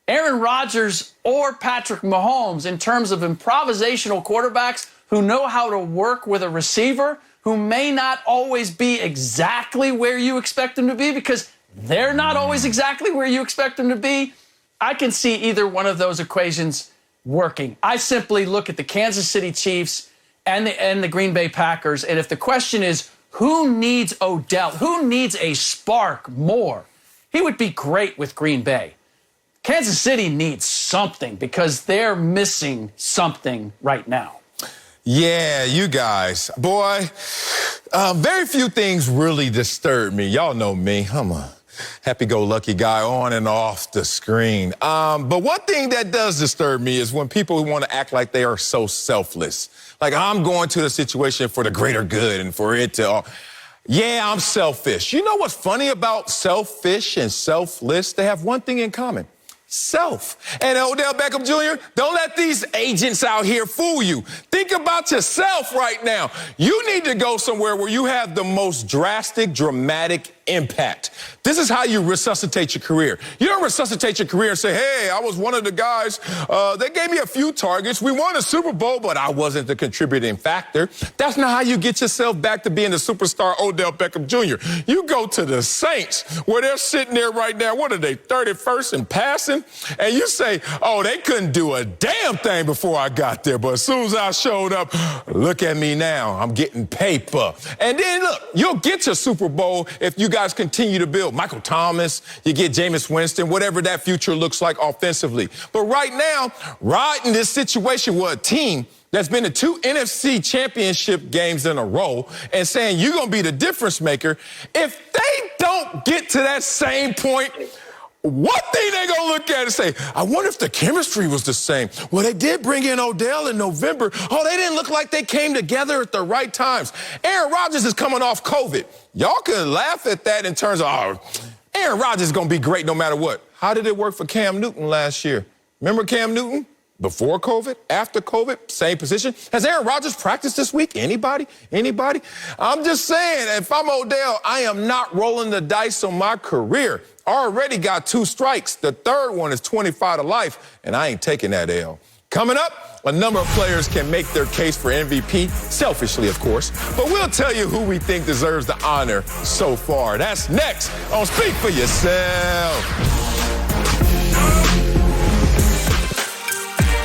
Aaron Rodgers or Patrick Mahomes, in terms of improvisational quarterbacks who know how to work with a receiver who may not always be exactly where you expect them to be because they're not always exactly where you expect them to be. I can see either one of those equations working. I simply look at the Kansas City Chiefs and the Green Bay Packers, and if the question is who needs Odell, who needs a spark more, he would be great with Green Bay. Kansas City needs something because they're missing something right now. Yeah, you guys. Boy, very few things really disturb me. Y'all know me. I'm a happy-go-lucky guy on and off the screen. But one thing that does disturb me is when people want to act like they are so selfless. Like, I'm going to the situation for the greater good and for it to... yeah, I'm selfish. You know what's funny about selfish and selfless? They have one thing in common. Self. And Odell Beckham Jr., don't let these agents out here fool you. Think about yourself right now. You need to go somewhere where you have the most drastic, dramatic impact. This is how you resuscitate your career. You don't resuscitate your career and say, hey, I was one of the guys, they gave me a few targets. We won a Super Bowl, but I wasn't the contributing factor. That's not how you get yourself back to being the superstar Odell Beckham Jr. You go to the Saints, where they're sitting there right now, what are they, 31st in passing? And you say, oh, they couldn't do a damn thing before I got there, but as soon as I showed up, look at me now. I'm getting paper. And then, look, you'll get your Super Bowl if you guys continue to build Michael Thomas, you get Jameis Winston, whatever that future looks like offensively. But right now, riding this situation with a team that's been to 2 NFC championship games in a row and saying you're going to be the difference maker, if they don't get to that same point, One thing they're going to look at and say, I wonder if the chemistry was the same. Well, they did bring in Odell in November. Oh, they didn't look like they came together at the right times. Aaron Rodgers is coming off COVID. Y'all can laugh at that in terms of, oh, Aaron Rodgers is going to be great no matter what. How did it work for Cam Newton last year? Remember Cam Newton? Before COVID, after COVID, same position. Has Aaron Rodgers practiced this week? Anybody? Anybody? I'm just saying, if I'm Odell, I am not rolling the dice on my career. I already got 2 strikes. The third one is 25 to life, and I ain't taking that L. Coming up, a number of players can make their case for MVP, selfishly, of course, but we'll tell you who we think deserves the honor so far. That's next on Speak for Yourself.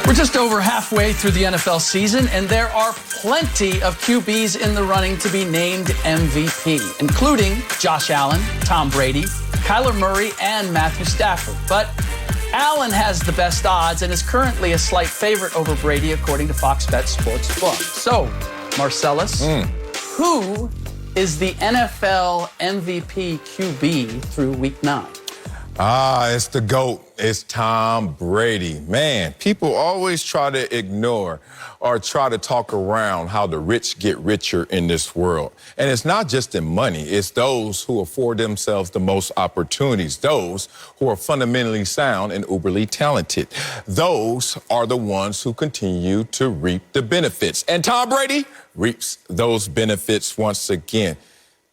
We're just over halfway through the NFL season, and there are plenty of QBs in the running to be named MVP, including Josh Allen, Tom Brady, Kyler Murray, and Matthew Stafford. But Allen has the best odds and is currently a slight favorite over Brady, according to Fox Bet Sportsbook. So, Marcellus, who is the NFL MVP QB through Week 9? It's the GOAT. It's Tom Brady. Man, people always try to ignore or try to talk around how the rich get richer in this world. And it's not just in money. It's those who afford themselves the most opportunities, those who are fundamentally sound and uberly talented. Those are the ones who continue to reap the benefits. And Tom Brady reaps those benefits once again.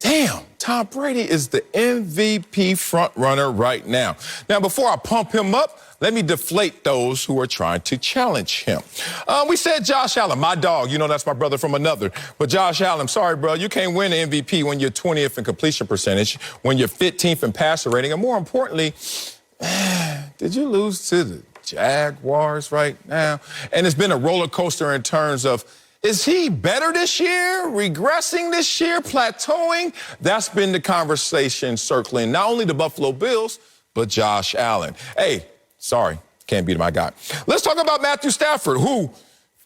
Damn, Tom Brady is the MVP frontrunner right now. Now, before I pump him up, let me deflate those who are trying to challenge him. We said Josh Allen, my dog. You know that's my brother from another. But Josh Allen, sorry, bro, you can't win the MVP when you're 20th in completion percentage, when you're 15th in passer rating, and more importantly, did you lose to the Jaguars right now? And it's been a roller coaster in terms of, is he better this year, regressing this year, plateauing? That's been the conversation circling not only the Buffalo Bills, but Josh Allen. Hey, sorry, can't beat my guy. Let's talk about Matthew Stafford, who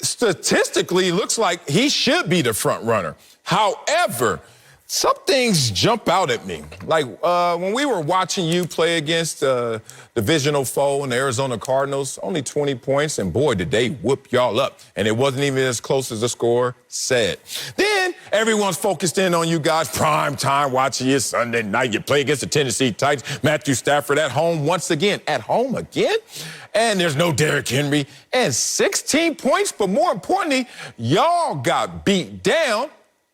statistically looks like he should be the front runner. However, some things jump out at me. Like when we were watching you play against the divisional foe in the Arizona Cardinals, only 20 points, and boy, did they whoop y'all up. And it wasn't even as close as the score said. Then everyone's focused in on you guys, prime time, watching you Sunday night. You play against the Tennessee Titans. Matthew Stafford at home once again. At home again? And there's no Derrick Henry. And 16 points, but more importantly, y'all got beat down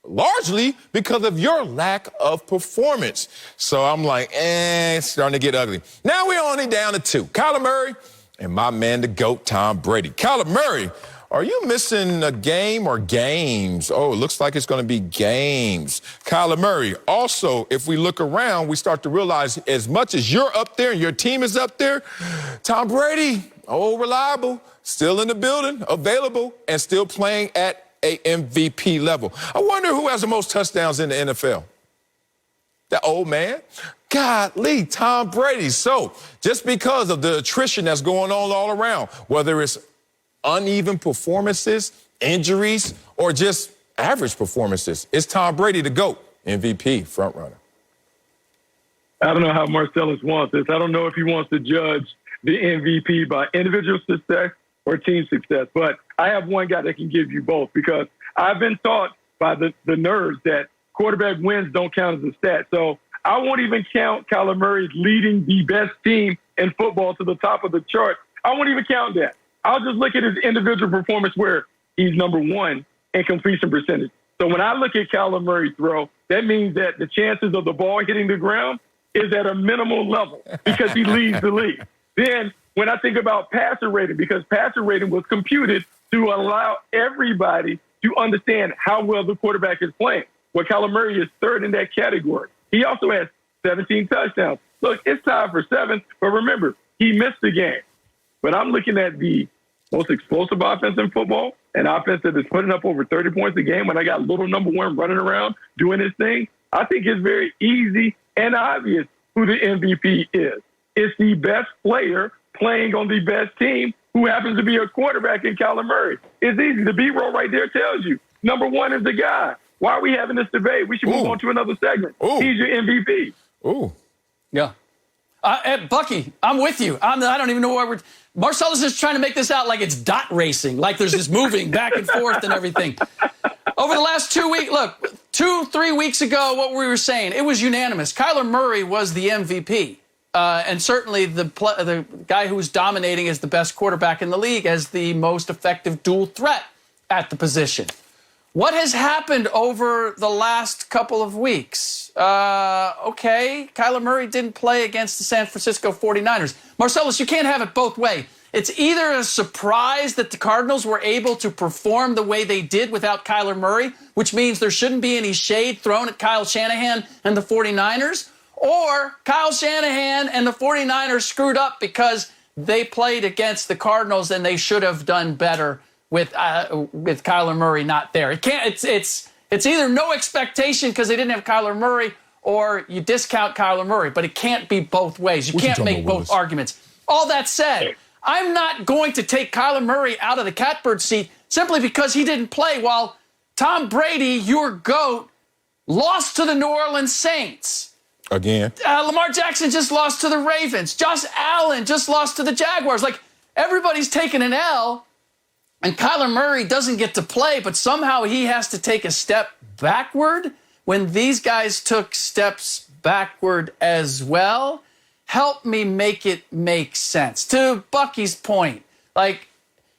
largely because of your lack of performance. So I'm like, it's starting to get ugly. Now we're only down to 2. Kyler Murray and my man, the GOAT, Tom Brady. Kyler Murray, are you missing a game or games? Oh, it looks like it's going to be games. Kyler Murray. Also, if we look around, we start to realize as much as you're up there and your team is up there, Tom Brady, reliable, still in the building, available, and still playing at a MVP level. I wonder who has the most touchdowns in the NFL. That old man? Golly, Tom Brady. So just because of the attrition that's going on all around, whether it's uneven performances, injuries, or just average performances, it's Tom Brady the GOAT, MVP, frontrunner. I don't know how Marcellus wants this. I don't know if he wants to judge the MVP by individual success or team success. But I have one guy that can give you both, because I've been taught by the nerds that quarterback wins don't count as a stat. So I won't even count Kyler Murray leading the best team in football to the top of the chart. I won't even count that. I'll just look at his individual performance where he's number 1 in completion percentage. So when I look at Kyler Murray throw, that means that the chances of the ball hitting the ground is at a minimal level because he leads the league. Then when I think about passer rating, because passer rating was computed to allow everybody to understand how well the quarterback is playing. Well, Kyler Murray is 3rd in that category. He also has 17 touchdowns. Look, it's tied for 7th, but remember, he missed the game. But I'm looking at the most explosive offense in football, an offense that is putting up over 30 points a game when I got little number 1 running around doing his thing. I think it's very easy and obvious who the MVP is. It's the best player playing on the best team who happens to be a quarterback in Kyler Murray. It's easy. The B-roll right there tells you. Number 1 is the guy. Why are we having this debate? We should move on to another segment. He's your MVP. Ooh. Yeah. Bucky, I'm with you. I don't even know why Marcellus is trying to make this out like it's dot racing, like there's just moving back and forth and everything. Over the last 2 weeks, look, 2-3 weeks ago, what we were saying, it was unanimous. Kyler Murray was the MVP. And certainly the guy who was dominating as the best quarterback in the league, as the most effective dual threat at the position. What has happened over the last couple of weeks? Okay, Kyler Murray didn't play against the San Francisco 49ers. Marcellus, you can't have it both ways. It's either a surprise that the Cardinals were able to perform the way they did without Kyler Murray, which means there shouldn't be any shade thrown at Kyle Shanahan and the 49ers, or Kyle Shanahan and the 49ers screwed up because they played against the Cardinals and they should have done better with Kyler Murray not there. It can't. It's either no expectation because they didn't have Kyler Murray, or you discount Kyler Murray. But it can't be both ways. You can't make both arguments. All that said, I'm not going to take Kyler Murray out of the catbird seat simply because he didn't play while Tom Brady, your GOAT, lost to the New Orleans Saints. Again. Lamar Jackson just lost to the Ravens. Josh Allen just lost to the Jaguars. Like, everybody's taking an L, and Kyler Murray doesn't get to play, but somehow he has to take a step backward when these guys took steps backward as well. Help me make it make sense. To Bucky's point, like,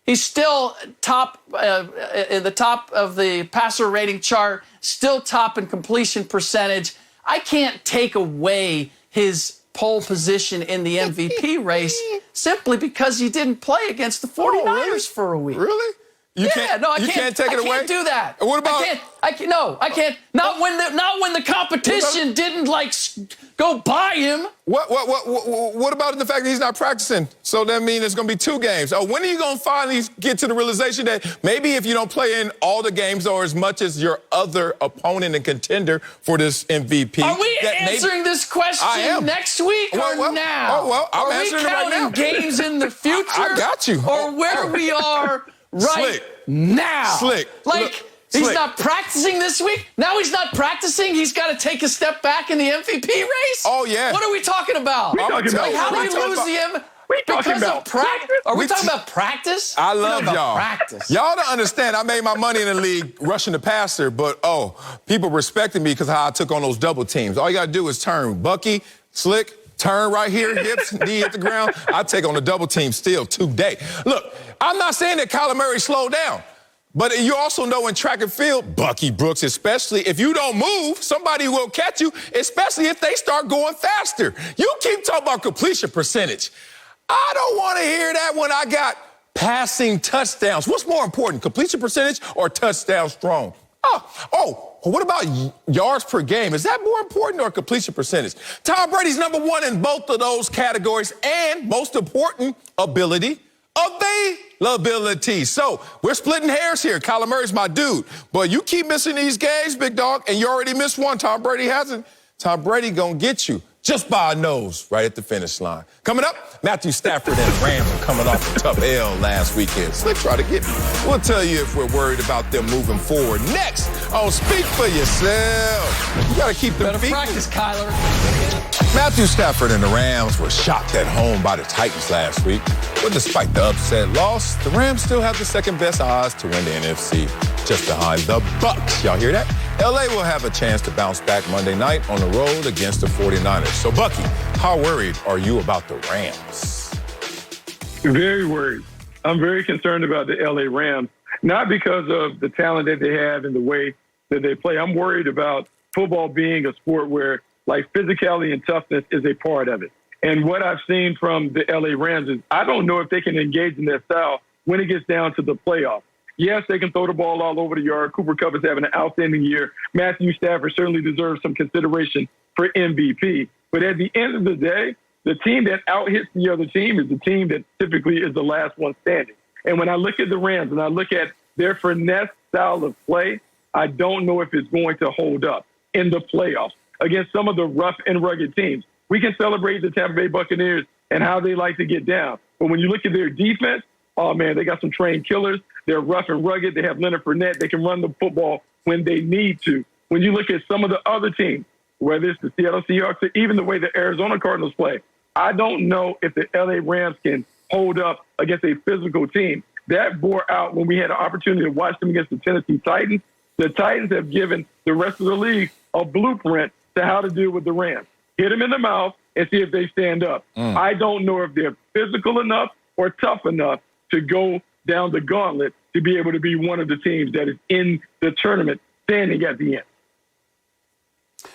he's still top in the top of the passer rating chart, still top in completion percentage. I can't take away his pole position in the MVP race simply because he didn't play against the 49ers for a week. Really? You can't take it away? I can't do that. What about? I can't. Not when the competition didn't go by him. What about the fact that he's not practicing? So that means it's going to be 2 games. When are you going to finally get to the realization that maybe if you don't play in all the games or as much as your other opponent and contender for this MVP? Are we answering this question next week or now? Oh, well, I'm answering it right now. Are we counting games in the future? I got you. Or where we are right now. Slick. He's not practicing this week. Now he's not practicing. He's got to take a step back in the MVP race. Oh, yeah. What are we talking about? How do you lose the MVP? Because of practice? Are we talking about practice? I love y'all. Practice. Y'all don't understand. I made my money in the league rushing the passer, but, people respected me because how I took on those double teams. All you got to do is turn. Bucky, Slick, turn right here, hips, knee hit the ground. I take on the double team still today. Look, I'm not saying that Kyler Murray slowed down. But you also know in track and field, Bucky Brooks especially, if you don't move, somebody will catch you, especially if they start going faster. You keep talking about completion percentage. I don't want to hear that when I got passing touchdowns. What's more important, completion percentage or touchdown strong? What about yards per game? Is that more important or completion percentage? Tom Brady's number 1 in both of those categories, and most important, availability. So we're splitting hairs here. Kyler Murray's my dude. But you keep missing these games, big dog, and you already missed one. Tom Brady hasn't. Tom Brady gonna get you just by a nose right at the finish line. Coming up, Matthew Stafford and the Rams are coming off a tough L last weekend. Slick try to get me. We'll tell you if we're worried about them moving forward. Next on Speak for Yourself. You gotta keep them better feet. Practice, Kyler. Matthew Stafford and the Rams were shocked at home by the Titans last week. But despite the upset loss, the Rams still have the second best odds to win the NFC, just behind the Bucs. Y'all hear that? LA will have a chance to bounce back Monday night on the road against the 49ers. So, Bucky, how worried are you about the Rams? Very worried. I'm very concerned about the LA Rams, not because of the talent that they have and the way that they play. I'm worried about football being a sport where, like, physicality and toughness is a part of it. And what I've seen from the LA Rams is I don't know if they can engage in their style when it gets down to the playoffs. Yes, they can throw the ball all over the yard. Cooper Kupp is having an outstanding year. Matthew Stafford certainly deserves some consideration for MVP. But at the end of the day, the team that out-hits the other team is the team that typically is the last one standing. And when I look at the Rams and I look at their finesse style of play, I don't know if it's going to hold up in the playoffs against some of the rough and rugged teams. We can celebrate the Tampa Bay Buccaneers and how they like to get down. But when you look at their defense, oh, man, they got some trained killers. They're rough and rugged. They have Leonard Fournette. They can run the football when they need to. When you look at some of the other teams, whether it's the Seattle Seahawks or even the way the Arizona Cardinals play, I don't know if the LA Rams can hold up against a physical team. That bore out when we had an opportunity to watch them against the Tennessee Titans. The Titans have given the rest of the league a blueprint to how to deal with the Rams. Hit them in the mouth and see if they stand up. I don't know if they're physical enough or tough enough to go down the gauntlet to be able to be one of the teams that is in the tournament standing at the end.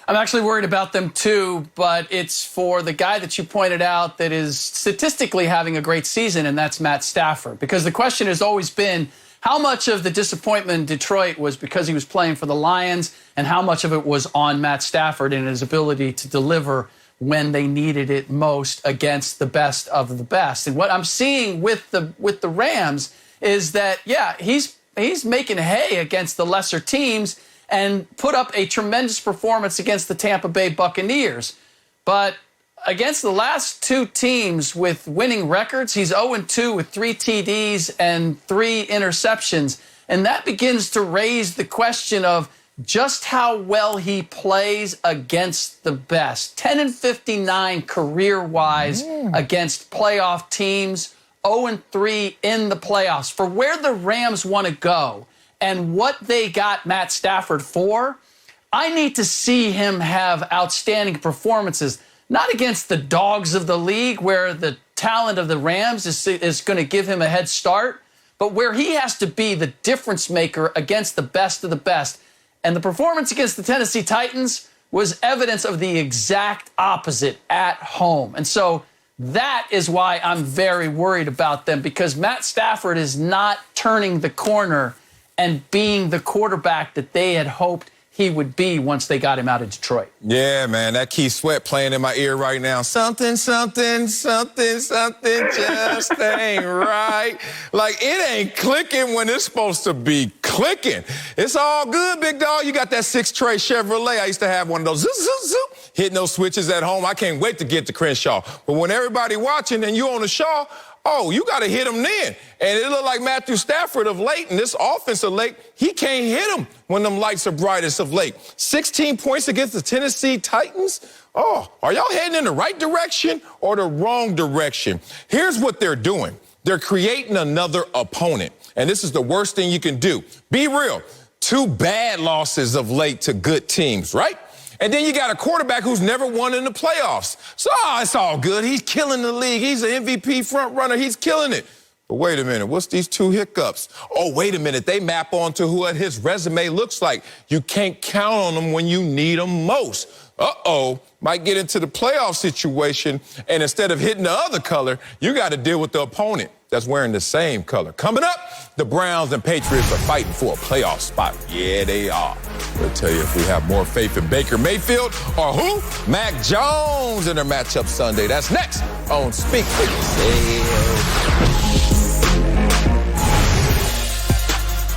I'm actually worried about them too, but it's for the guy that you pointed out that is statistically having a great season, and that's Matt Stafford. Because the question has always been, how much of the disappointment in Detroit was because he was playing for the Lions, and how much of it was on Matt Stafford and his ability to deliver when they needed it most against the best of the best. And what I'm seeing with the Rams is that, yeah, he's making hay against the lesser teams and put up a tremendous performance against the Tampa Bay Buccaneers. But against the last two teams with winning records, he's 0-2 with 3 TDs and 3 interceptions. And that begins to raise the question of just how well he plays against the best. 10-59 career-wise against playoff teams, 0-3 in the playoffs. For where the Rams want to go and what they got Matt Stafford for, I need to see him have outstanding performances, not against the dogs of the league where the talent of the Rams is going to give him a head start, but where he has to be the difference maker against the best of the best. And the performance against the Tennessee Titans was evidence of the exact opposite at home. And so that is why I'm very worried about them, because Matt Stafford is not turning the corner and being the quarterback that they had hoped he would be once they got him out of Detroit. Yeah, man, that Keith Sweat playing in my ear right now. Something, something, something, something just ain't right. Like, it ain't clicking when it's supposed to be clicking. It's all good, big dog. You got that 6-tray Chevrolet. I used to have one of those. Zoop, zoop, zoop, hitting those switches at home. I can't wait to get to Crenshaw. But when everybody watching and you on the Shaw, oh, you got to hit him then. And it looked like Matthew Stafford of late, and this offense of late, he can't hit him when them lights are brightest of late. 16 points against the Tennessee Titans? Oh, are y'all heading in the right direction or the wrong direction? Here's what they're doing. They're creating another opponent, and this is the worst thing you can do. Be real. 2 bad losses of late to good teams, right? And then you got a quarterback who's never won in the playoffs. So, it's all good. He's killing the league. He's an MVP front runner. He's killing it. But wait a minute. What's these 2 hiccups? Oh, wait a minute. They map onto what his resume looks like. You can't count on him when you need him most. Uh-oh. Might get into the playoff situation, and instead of hitting the other color, you got to deal with the opponent that's wearing the same color. Coming up, the Browns and Patriots are fighting for a playoff spot. Yeah, they are. We'll tell you if we have more faith in Baker Mayfield or who? Mac Jones in their matchup Sunday. That's next on Speak for Yourself.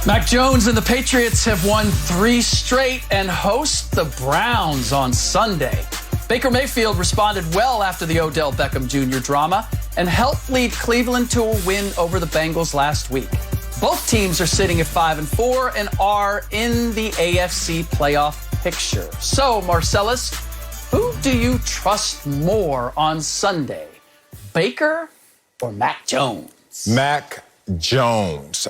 Mac Jones and the Patriots have won 3 straight and host the Browns on Sunday. Baker Mayfield responded well after the Odell Beckham Jr. drama and helped lead Cleveland to a win over the Bengals last week. Both teams are sitting at 5-4 and are in the AFC playoff picture. So, Marcellus, who do you trust more on Sunday, Baker or Mac Jones? Mac Jones,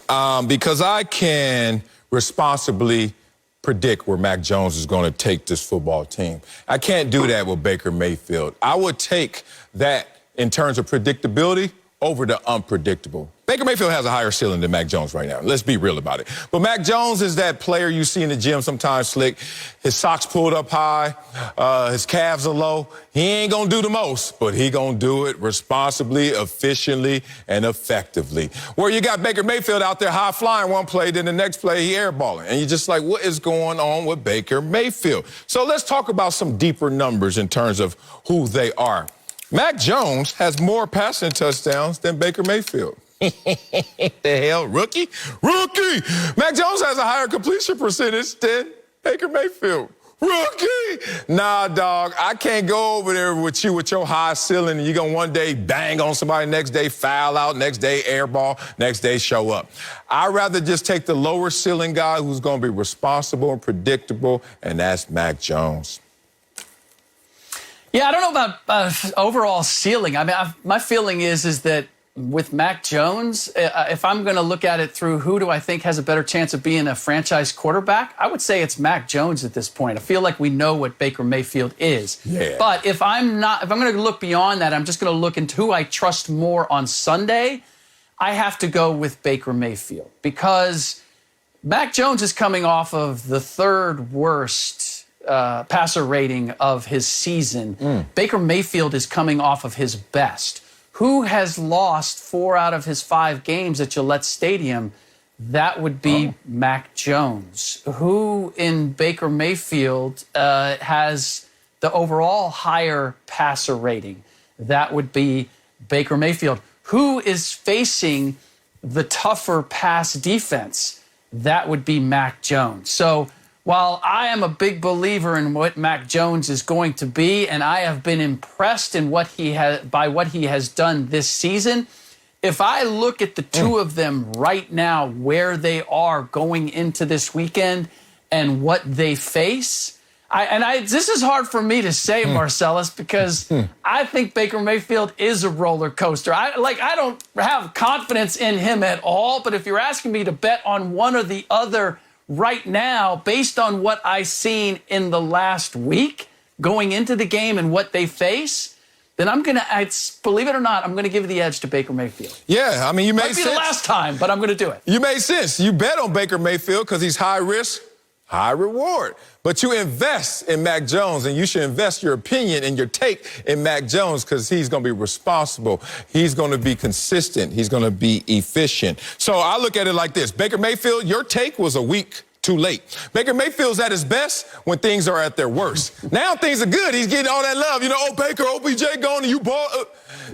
because I can responsibly predict where Mac Jones is going to take this football team. I can't do that with Baker Mayfield. I would take that in terms of predictability over the unpredictable. Baker Mayfield has a higher ceiling than Mac Jones right now. Let's be real about it. But Mac Jones is that player you see in the gym sometimes slick. His socks pulled up high, his calves are low. He ain't gonna do the most, but he gonna do it responsibly, efficiently, and effectively. Where you got Baker Mayfield out there high flying one play, then the next play he airballing. And you're just like, what is going on with Baker Mayfield? So let's talk about some deeper numbers in terms of who they are. Mac Jones has more passing touchdowns than Baker Mayfield. The hell, rookie? Rookie! Mac Jones has a higher completion percentage than Baker Mayfield. Rookie! Nah, dog, I can't go over there with you with your high ceiling and you're going to one day bang on somebody, next day foul out, next day airball, next day show up. I'd rather just take the lower ceiling guy who's going to be responsible and predictable, and that's Mac Jones. Yeah, I don't know about overall ceiling. I mean, my feeling is that with Mac Jones, if I'm going to look at it through who do I think has a better chance of being a franchise quarterback, I would say it's Mac Jones at this point. I feel like we know what Baker Mayfield is. Yeah. But if I'm going to look beyond that, I'm just going to look into who I trust more on Sunday. I have to go with Baker Mayfield because Mac Jones is coming off of the third worst passer rating of his season. Baker Mayfield is coming off of his best. Who has lost 4 out of his 5 games at Gillette Stadium? That would be Mac Jones. Who in Baker Mayfield has the overall higher passer rating? That would be Baker Mayfield. Who is facing the tougher pass defense? That would be Mac Jones. So while I am a big believer in what Mac Jones is going to be, and I have been impressed in by what he has done this season, if I look at the two of them right now, where they are going into this weekend and what they face, this is hard for me to say, Marcellus, because I think Baker Mayfield is a roller coaster. I don't have confidence in him at all, but if you're asking me to bet on one or the other right now, based on what I've seen in the last week going into the game and what they face, then believe it or not, I'm going to give the edge to Baker Mayfield. Yeah, I mean, you made sense. Might be the last time, but I'm going to do it. You made sense. You bet on Baker Mayfield because he's high risk, high reward. But you invest in Mac Jones, and you should invest your opinion and your take in Mac Jones because he's going to be responsible. He's going to be consistent. He's going to be efficient. So I look at it like this. Baker Mayfield, your take was a week too late. Baker Mayfield's at his best when things are at their worst. Now things are good. He's getting all that love. You know, oh, Baker, OBJ going and you ball.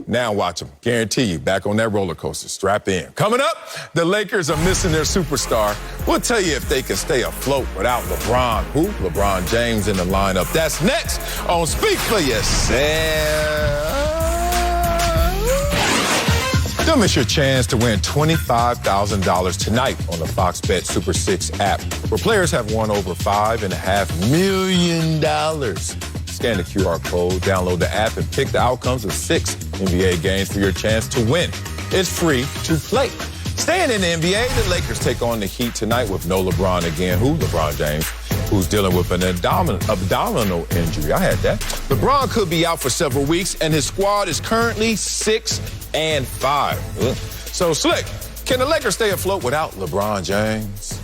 Now watch him. Guarantee you, back on that roller coaster. Strap in. Coming up, the Lakers are missing their superstar. We'll tell you if they can stay afloat without LeBron. Who? LeBron James in the lineup. That's next on Speak for Yourself. Don't miss your chance to win $25,000 tonight on the Fox Bet Super 6 app, where players have won over $5.5 million. Scan the QR code, download the app, and pick the outcomes of 6 NBA games for your chance to win. It's free to play. Staying in the NBA, the Lakers take on the Heat tonight with no LeBron again. Who? LeBron James, who's dealing with an abdominal injury. I had that. LeBron could be out for several weeks, and his squad is currently 6-5. So, Slick, can the Lakers stay afloat without LeBron James?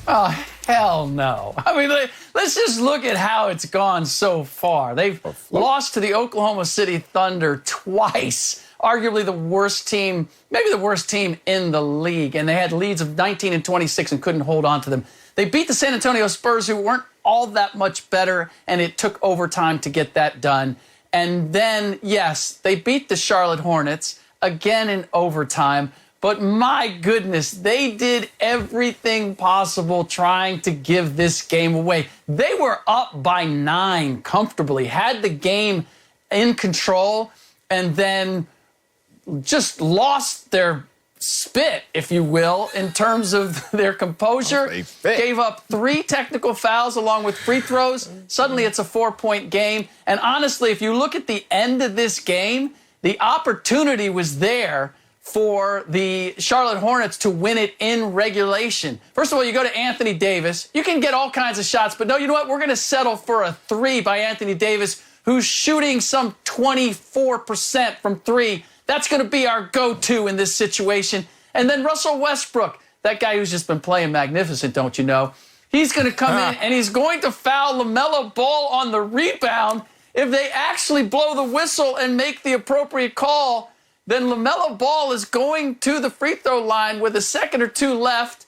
Oh, hell no. I mean, let's just look at how it's gone so far. They've lost to the Oklahoma City Thunder twice. Arguably the worst team, maybe the worst team in the league. And they had leads of 19 and 26 and couldn't hold on to them. They beat the San Antonio Spurs, who weren't all that much better, and it took overtime to get that done. And then, yes, they beat the Charlotte Hornets, again in overtime. But my goodness, they did everything possible trying to give this game away. They were up by 9 comfortably, had the game in control, and then just lost their spit, if you will, in terms of their composure. Gave up 3 technical fouls along with free throws. Suddenly it's a 4-point game. And honestly, if you look at the end of this game, the opportunity was there for the Charlotte Hornets to win it in regulation. First of all, you go to Anthony Davis. You can get all kinds of shots, but no, you know what? We're going to settle for a 3 by Anthony Davis, who's shooting some 24% from 3. That's going to be our go-to in this situation. And then Russell Westbrook, that guy who's just been playing magnificent, don't you know? He's going to come in and he's going to foul LaMelo Ball on the rebound. If they actually blow the whistle and make the appropriate call, then LaMelo Ball is going to the free throw line with a second or 2 left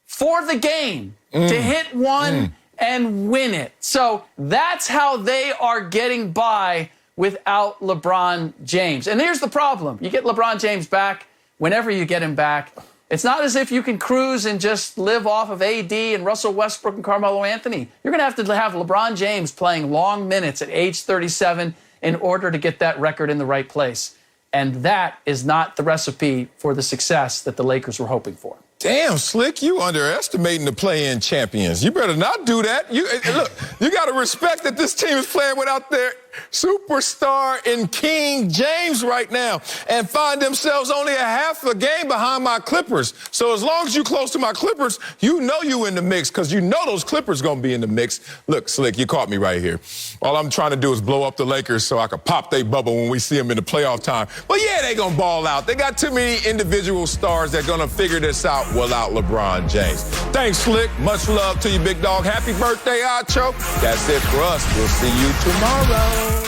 for the game to hit one and win it. So that's how they are getting by without LeBron James. And here's the problem. You get LeBron James back whenever you get him back. It's not as if you can cruise and just live off of AD and Russell Westbrook and Carmelo Anthony. You're going to have LeBron James playing long minutes at age 37 in order to get that record in the right place. And that is not the recipe for the success that the Lakers were hoping for. Damn, Slick, you underestimating the play-in champions. You better not do that. Look, you got to respect that this team is playing without their superstar in King James right now and find themselves only a half a game behind my Clippers. So as long as you close to my Clippers, you know you in the mix because you know those Clippers going to be in the mix. Look, Slick, you caught me right here. All I'm trying to do is blow up the Lakers so I can pop their bubble when we see them in the playoff time. But yeah, they going to ball out. They got too many individual stars that are going to figure this out without LeBron James. Thanks, Slick. Much love to you, big dog. Happy birthday, Acho. That's it for us. We'll see you tomorrow.